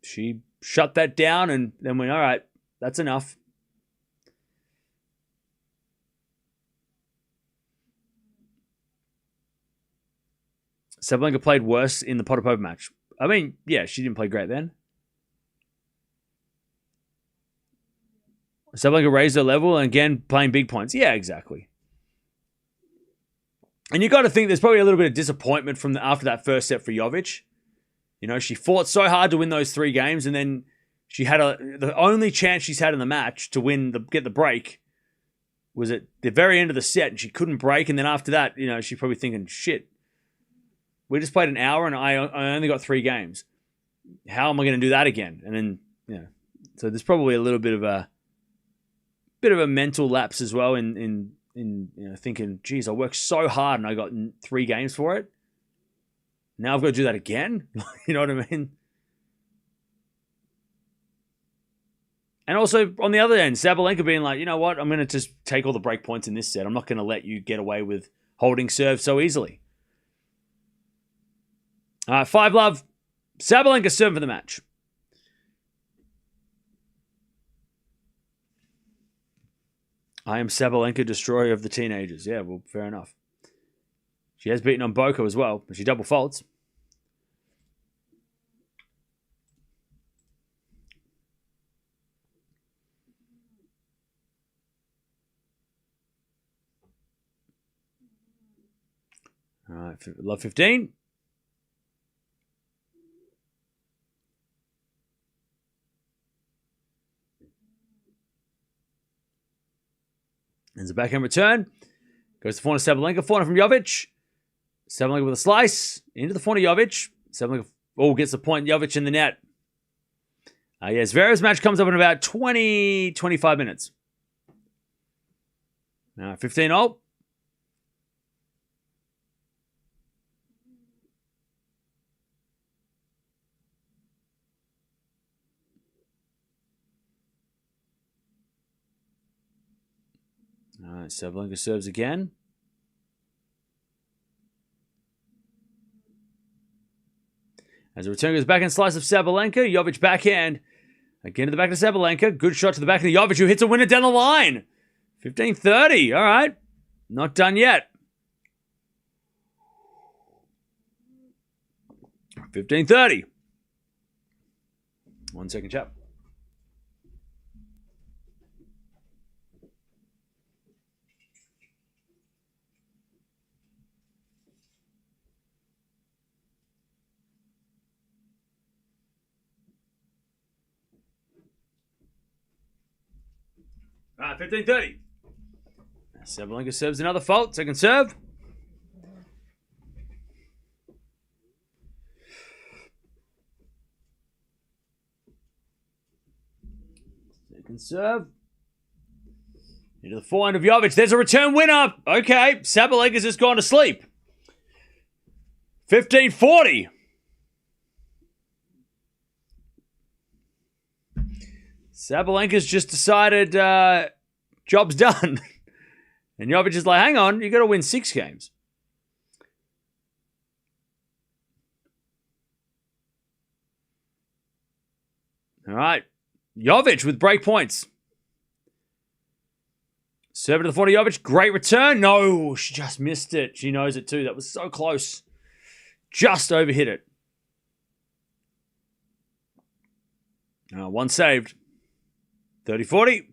She shut that down and then went, all right, that's enough. Sabalenka played worse in the Potapova match. I mean, yeah, she didn't play great then. Sabalenka raised her level and again playing big points. Yeah, exactly. And you got to think there's probably a little bit of disappointment from after that first set for Jovic. You know, she fought so hard to win those 3 games, and then she had the only chance she's had in the match to get the break was at the very end of the set, and she couldn't break. And then after that, you know, she's probably thinking, shit, we just played an hour and I only got 3 games. How am I going to do that again? And then, you know, so there's probably a little bit of a mental lapse as well in you know, thinking, geez, I worked so hard and I got 3 games for it. Now I've got to do that again. You know what I mean? And also on the other end, Sabalenka being like, you know what? I'm going to just take all the break points in this set. I'm not going to let you get away with holding serve so easily. 5-love. Sabalenka serving for the match. I am Sabalenka, destroyer of the teenagers. Yeah, well, fair enough. She has beaten on Boko as well, but she double faults. All right, love 15. There's a backhand return. Goes to forehand Sabalenka. Forehand from Jovic. Sabalenka with a slice. Into the forehand of Jovic. Sabalenka gets the point. Jovic in the net. Yes, Zverev's match comes up in about 25 minutes. 15-all. All right, Sabalenka serves again. As the return goes backhand slice of Sabalenka. Jovic backhand. Again to the back of Sabalenka. Good shot to the back of Jovic, who hits a winner down the line. 15-30. All right. Not done yet. 15-30. 1 second, chap. All right, 15-30. Sabalenka serves another fault. Second serve. Second serve. Into the forehand of Jovic. There's a return winner. Okay, Sabalenka's just gone to sleep. 15-40. Sabalenka's just decided job's done. And Jovic is like, hang on, you got to win 6 games. All right. Jovic with break points. Serve to the 40 Jovic. Great return. No, she just missed it. She knows it too. That was so close. Just overhit it. One saved. 30-40.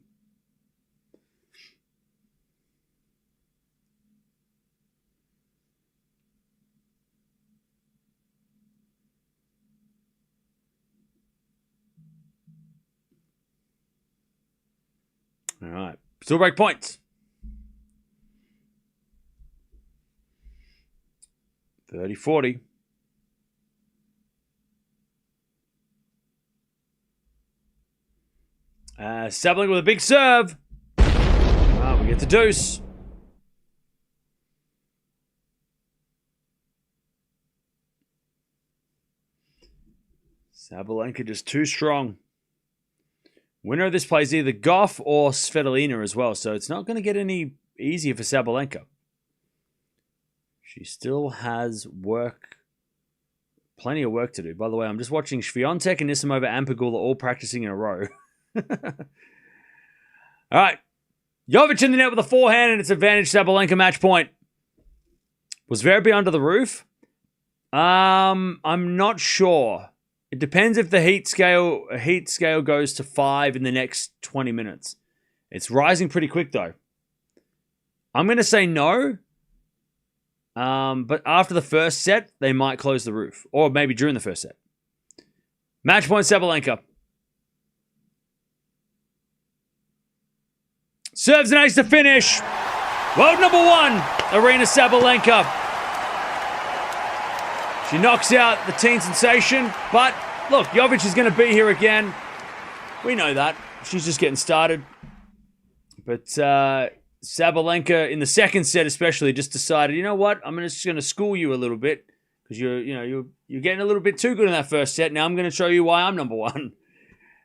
All right. Still break points. 30-40. Sabalenka with a big serve. We get the deuce. Sabalenka just too strong. Winner of this play is either Gauff or Svitolina as well, so it's not going to get any easier for Sabalenka. She still has plenty of work to do. By the way, I'm just watching Swiatek and Nisimova and Pegula all practicing in a row. All right. Jovic in the net with a forehand, and it's advantage Sabalenka match point. Was Zverev under the roof? I'm not sure. It depends if the heat scale goes to 5 in the next 20 minutes. It's rising pretty quick, though. I'm going to say no. But after the first set, they might close the roof. Or maybe during the first set. Match point Sabalenka. Serves an ace to finish. World number 1, Aryna Sabalenka. She knocks out the teen sensation, but look, Jovic is going to be here again. We know that. She's just getting started. But Sabalenka, in the second set especially, just decided, you know what? I'm just going to school you a little bit because you're getting a little bit too good in that first set. Now I'm going to show you why I'm number 1.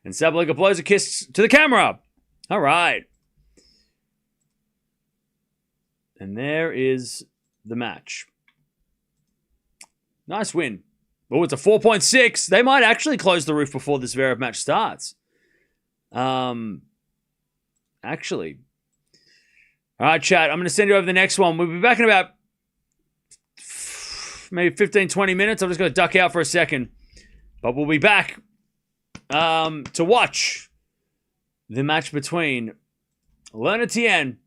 And Sabalenka blows a kiss to the camera. All right. And there is the match. Nice win. Oh, it's a 4.6. They might actually close the roof before this Zverev match starts. Actually. All right, chat. I'm going to send you over the next one. We'll be back in about maybe 15, 20 minutes. I'm just going to duck out for a second. But we'll be back to watch the match between Leonard Tien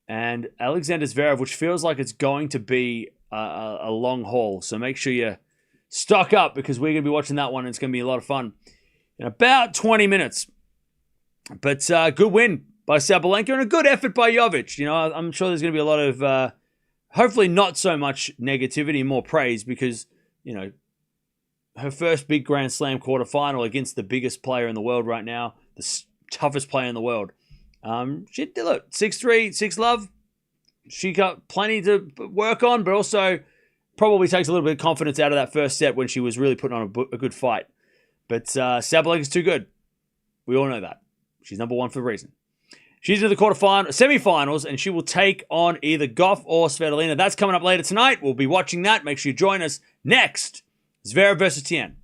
and Alexander Zverev, which feels like it's going to be a long haul. So make sure you stock up because we're going to be watching that one. And it's going to be a lot of fun in about 20 minutes. But good win by Sabalenka and a good effort by Jovic. You know, I'm sure there's going to be a lot of, hopefully not so much negativity, more praise because, you know, her first big Grand Slam quarterfinal against the biggest player in the world right now, the toughest player in the world. She did it. 6-3, 6-love. She got plenty to work on, but also probably takes a little bit of confidence out of that first set when she was really putting on a good fight. But Sabalenka's too good. We all know that. She's number 1 for a reason. She's in the semifinals, and she will take on either Gauff or Svitolina. That's coming up later tonight. We'll be watching that. Make sure you join us next. Zverev versus Tien.